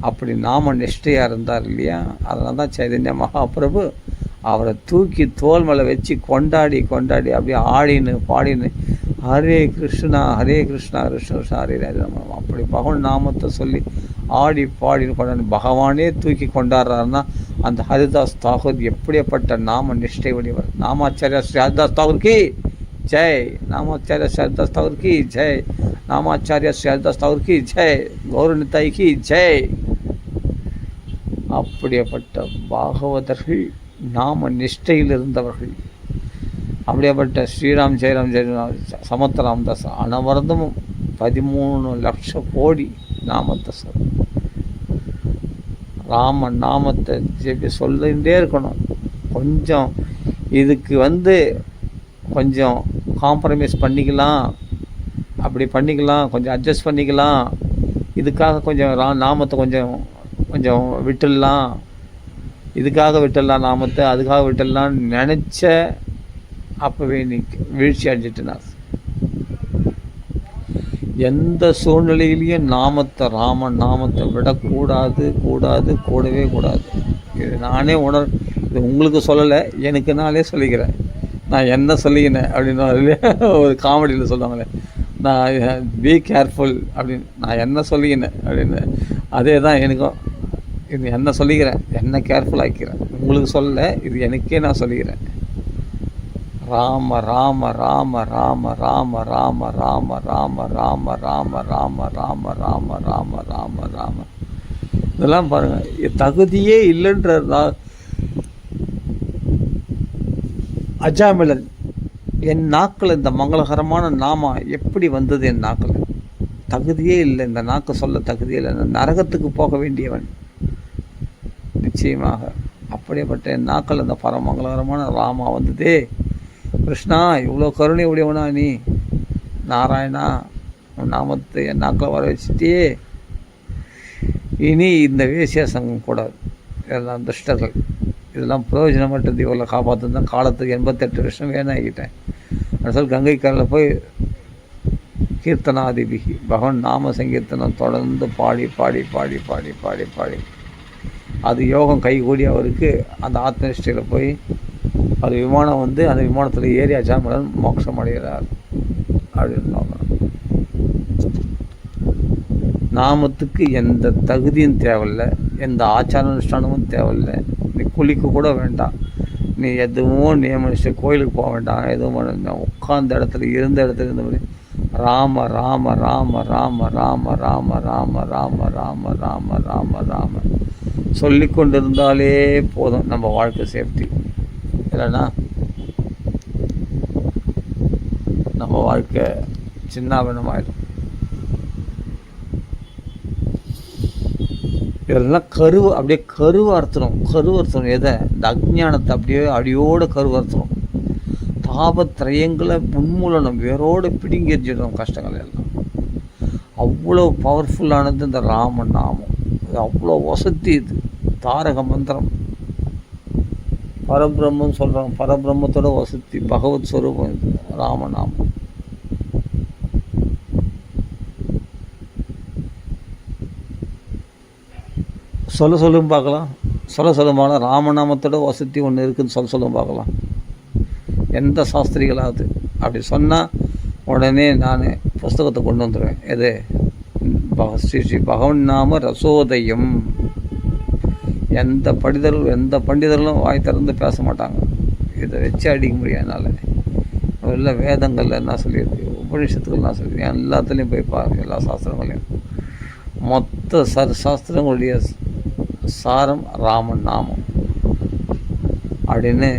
Speaker 1: அப்படி நாம நிஷ்டையாக இருந்தார் இல்லையா. அதனால தான் சைதன்ய மகாபிரபு அவரை தூக்கி தோல் மேலே வச்சு கொண்டாடி அப்படியே ஆடின்னு பாடின்னு ஹரே கிருஷ்ணா கிருஷ்ண கிருஷ்ணா ஹரே ராம அப்படி பகவான் நாமத்தை சொல்லி ஆடி பாடின்னு கொண்டாடி பகவானே தூக்கி கொண்டாடுறாருன்னா அந்த ஹரிதாஸ் தாகூர் எப்படிப்பட்ட நாம நிஷ்டை உடையவர். நாமாச்சாரியா ஸ்ரீ ஹரிதாஸ் தாகூருக்கு ஜெய், நாமாச்சாரியா ஸ்ரீ ஹரிதாஸ் தாகூருக்கு ஜெய், நாமாச்சாரியா ஸ்ரீ ஹரிதாஸ் தாகூருக்கு ஜெய், கௌரநிதாய்க்கு ஜெய். அப்படிப்பட்ட பாகவதர்கள் நாம நிஷ்டையில் இருந்தவர்கள். அப்படியேப்பட்ட ஸ்ரீராம் ஜெயராம் சமத்த ராமதாஸ் அனவரதமும் 13 லட்சம் கோடி நாமத்தை ராம நாமத்தை ஜெபி சொல்லிகிட்டே இருக்கணும். கொஞ்சம் இதுக்கு கொஞ்சம் காம்ப்ரமைஸ் பண்ணிக்கலாம், அப்படி பண்ணிக்கலாம், கொஞ்சம் அட்ஜஸ்ட் பண்ணிக்கலாம், இதுக்காக கொஞ்சம் நாமத்தை கொஞ்சம் கொஞ்சம் விட்டுடலாம், இதுக்காக விட்டுடலாம் நாமத்தை, அதுக்காக விட்டுடலான்னு நினச்ச அப்போவே நீ வீழ்ச்சி அடைஞ்சிட்டுனார். எந்த சூழ்நிலையிலையும் நாமத்தை, ராமன் நாமத்தை விடக்கூடாது, கூடவே கூடாது. இது நானே இது உங்களுக்கு சொல்லலை, எனக்கு நானே சொல்லிக்கிறேன். நான் என்ன சொல்லிக்கினேன் அப்படின்னு ஒரு காமெடியில் சொல்லுவாங்களே, நான் பி கேர்ஃபுல் அப்படின்னு, நான் என்ன சொல்லிக்கினேன் அப்படின்னு. அதே தான் எனக்கும். இது என்ன சொல்லிக்கிறேன், என்ன கேர்ஃபுல் ஆக்கிக்கிறேன். உங்களுக்கு சொல்லலை, இது எனக்கே நான் சொல்லிக்கிறேன். ராம ராம ராம ராம ராம ராம ராம ராம ராம ராம ராம ராம ராம ராம ராம ராம. இதெல்லாம் பாருங்கள், தகுதியே இல்லைன்ற அஜாமிலன் என் நாக்கில் இந்த மங்களகரமான நாமா எப்படி வந்தது? என் நாக்கில் தகுதியே இல்லை, இந்த நாக்கு சொல்ல தகுதியே இல்லை. நரகத்துக்கு போக வேண்டியவன் நிச்சயமாக. அப்படிப்பட்ட என் நாக்கில் இந்த பரமங்கலகரமான ராமா வந்ததே. கிருஷ்ணா, இவ்வளோ கருணை உடையவனா நீ? நாராயணா, உன் நாமத்தை என் நாக்கில் வர வச்சுட்டியே. இனி இந்த வேசிய சங்கம் கூடாது, இதெல்லாம் துஷ்டர்கள், இதெல்லாம் பிரயோஜனமற்றது. இவ்வளோ காப்பாற்று தான் காலத்துக்கு 88 வருஷம் வேணாகிட்டேன். அடுத்த கங்கை கரையில் போய் கீர்த்தனாதிபிகி பகவான் நாம சங்கீர்த்தனம் தொடர்ந்து பாடி பாடி பாடி பாடி பாடி பாடி அது யோகம் கைகூடி அவருக்கு அந்த ஆத்மனிஷ்டையில் போய் அது விமானம் வந்து அந்த விமானத்தில் ஏறி அஜாமிலன் மோட்சம் அடைகிறார் அப்படின்னு பார்க்கணும். நாமத்துக்கு எந்த தகுதியும் தேவையில்லை, எந்த ஆச்சார அனுஷ்டானமும் தேவையில்லை. நீ குளிக்க கூட வேண்டாம், நீ எதுவும் நியமனிச்சு கோயிலுக்கு போக வேண்டாம், எதுவும் உட்கார்ந்த இடத்துல இருந்த இடத்துல இருந்தபடி ராம ராம ராம ராம ராம ராம ராம ராம ராம ராம ராம ராம சொல்லி கொண்டு இருந்தாலே போதும், நம்ம வாழ்க்கை சேஃப்டி. இல்லைன்னா நம்ம வாழ்க்கை சின்னாபின்னமாயிடும். இதெல்லாம் அப்படியே கருவறுத்தணும். எதை? இந்த அஜ்ஞானத்தை அப்படியே அடியோடு கருவறுத்தணும். தாபத்திரயங்களை உன்மூலனம் வேரோடு பிடுங்கி எறிஞ்சிடணும் கஷ்டங்கள் எல்லாம். அவ்வளோ பவர்ஃபுல்லானது இந்த ராம நாமம். இது அவ்வளோ வசதி, இது தாரக மந்திரம். பரபிரம்மம் சொல்கிறாங்க, பரபிரம்மத்தோட வசதி, பகவத் ஸ்வரூபம் இது ராமநாமம். சொல்லும் பார்க்கலாம். சொல்லும் ராமநாமத்தோட வசதி ஒன்று இருக்குதுன்னு சொல்லும் பார்க்கலாம். எந்த சாஸ்திரிகளாவது அப்படி சொன்னால் உடனே நான் புஸ்தகத்தை கொண்டு வந்துடுவேன். எது? ஸ்ரீ பகவன் நாம ரசோதயம். எந்த பண்டிதர்களும் வாய் திறந்து பேச மாட்டாங்க. இதை வச்சு அடிக்க முடியும் என்னால். இல்லை வேதங்களில் என்ன சொல்லியிருக்கு, உபநிஷத்துக்கள் என்ன சொல்லியிருக்கு, எல்லாத்துலேயும் போய் பாருங்கள். எல்லா சாஸ்திரங்களையும் மொத்த சாஸ்திரங்களுடைய சாரம் ராமன் நாமம் அப்படின்னு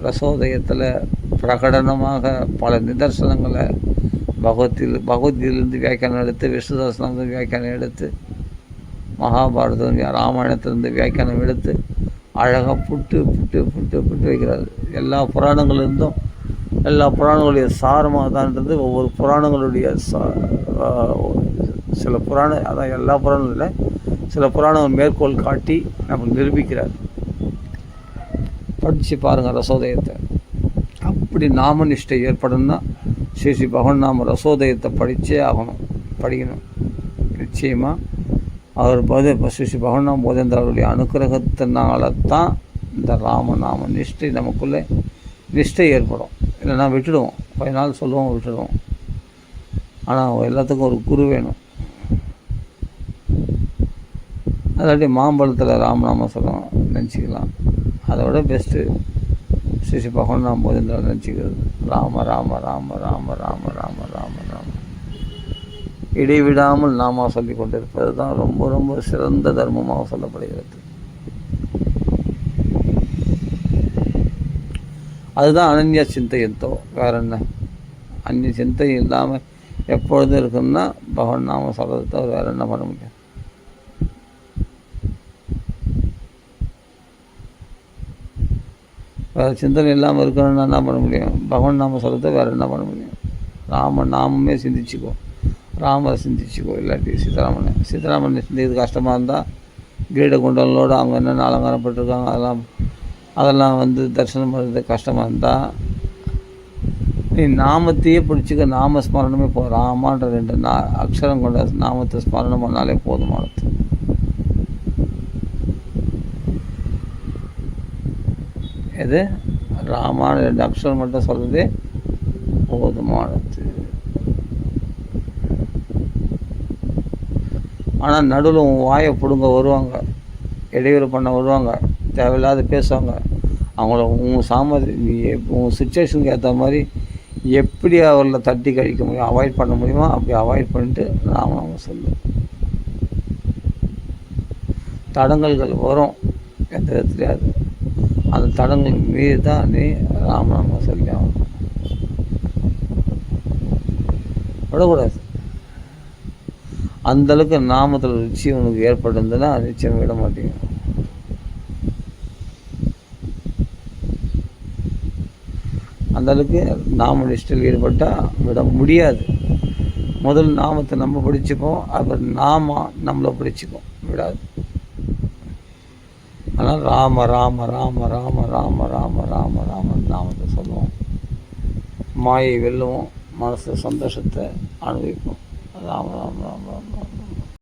Speaker 1: ரசோதயத்தில் பிரகடனமாக பல நிதர்சனங்களை பகவத்கீதையிலிருந்து வியாக்கியானம் எடுத்து, விஷ்ணுதாசனம் வியாக்கியானம் எடுத்து, மகாபாரதம் ராமாயணத்திலிருந்து வியாக்கியானம் எடுத்து அழகாக புட்டு வைக்கிறாரு. எல்லா புராணங்கள்லேருந்தும் எல்லா புராணங்களுடைய சாரமாக தான்ன்றது ஒவ்வொரு புராணங்களுடைய சில புராணம், அதான் எல்லா புராணமும் இல்லை, சில புராணங்கள் மேற்கோள் காட்டி நம்ம நிரூபிக்கிறார். படித்து பாருங்கள் ரசோதயத்தை. அப்படி நாம நிஷ்டை ஏற்படணும்னா ஸ்ரீ பகவன் நாம ரசோதயத்தை படிக்கணும் நிச்சயமாக. அவர் ஸ்ரீ பகவன் நாம போதேந்திரருடைய அனுக்கிரகத்தினால தான் இந்த ராமநாம நிஷ்டை நமக்குள்ளே நிஷ்டை ஏற்படும். இல்லைன்னா விட்டுடுவோம், கொஞ்ச நாள் சொல்லுவோம், விட்டுடுவோம். ஆனால் எல்லாத்துக்கும் ஒரு குரு வேணும். அதாட்டி மாம்பழத்தில் ராமநாம சொல்லுவோம் நினச்சிக்கலாம். அதோட பெஸ்ட்டு ஸ்ரீ பகவான் நாம போதேந்திரர் நினச்சிக்கிறது. ராம ராம ராம ராம ராம ராம ராம ராம இடைவிடாமல் நாமா சொல்லி கொண்டிருப்பது தான் ரொம்ப ரொம்ப சிறந்த தர்மமாக சொல்லப்படுகிறது. அதுதான் அனன்ய சிந்தையந்தோ. வேற என்ன? அந்நிய சிந்தை இல்லாமல் எப்பொழுதும் இருக்குன்னா பகவான் நாம சொல்கிறத தவிர வேறு என்ன பண்ண முடியும்? வேறு சிந்தனை இல்லாமல் இருக்கணும்னா என்ன பண்ண முடியும்? பகவான் நாம சொல்கிறத வேறு என்ன பண்ண முடியும்? ராம நாமமே சிந்திச்சுக்கோ. ராமரை சிந்திச்சுக்கோ, இல்லாட்டி சீதாராமனை சிந்திக்கிறது கஷ்டமாக இருந்தால் கிரீட குண்டலோடு அவங்க என்னென்ன அலங்காரப்பட்டிருக்காங்க அதெல்லாம் வந்து தரிசனம் பண்ணுறது கஷ்டமாக இருந்தால் நீ நாமத்தையே பிடிச்சிக்க. நாம ஸ்மரணமே போதும். ராமான்ற 2 அக்ஷரம் கொண்ட நாமத்தை ஸ்மரணம் பண்ணாலே போதுமானது. எது ராமான 2 அக்ஷரம் மட்டும் சொல்கிறதே போதுமானது. ஆனால் நடுவில் உன் வாயை பிடுங்க வருவாங்க, இடையூறு பண்ண வருவாங்க, தேவையில்லாத பேசுவாங்க. அவங்கள உன் சுச்சுவேஷனுக்கு ஏற்ற மாதிரி எப்படி அவர்களை தட்டி கழிக்க முடியும், அவாய்ட் பண்ண முடியுமோ அப்படி அவாய்ட் பண்ணிட்டு ராமநாமம் சொல்லு. தடங்கல்கள் வரும், எந்த தெரியாது. அந்த தடங்கள் மீறி தான் நீ ராமநாமம் சொல்லி ஆகணும், விடக்கூடாது. அந்தளவுக்கு நாமத்தில் ருச்சி உனக்கு ஏற்பட்டிருந்ததுன்னா நிச்சயம் விட மாட்டீங்க. அந்தளவுக்கு நாம நிஷ்டையில் ஈடுபட்டால் விட முடியாது. முதல் நாமத்தை நம்ம பிடிச்சிப்போம், அப்புறம் நாம நம்மளை பிடிச்சிப்போம், விடாது. ஆனால் ராம ராம ராம ராம ராம ராம ராம ராம நாமத்தை சொல்லுவோம். மாயை வெல்லுவோம், மனசு சந்தோஷத்தை அனுபவிப்போம். ராம ராம ராம ராம.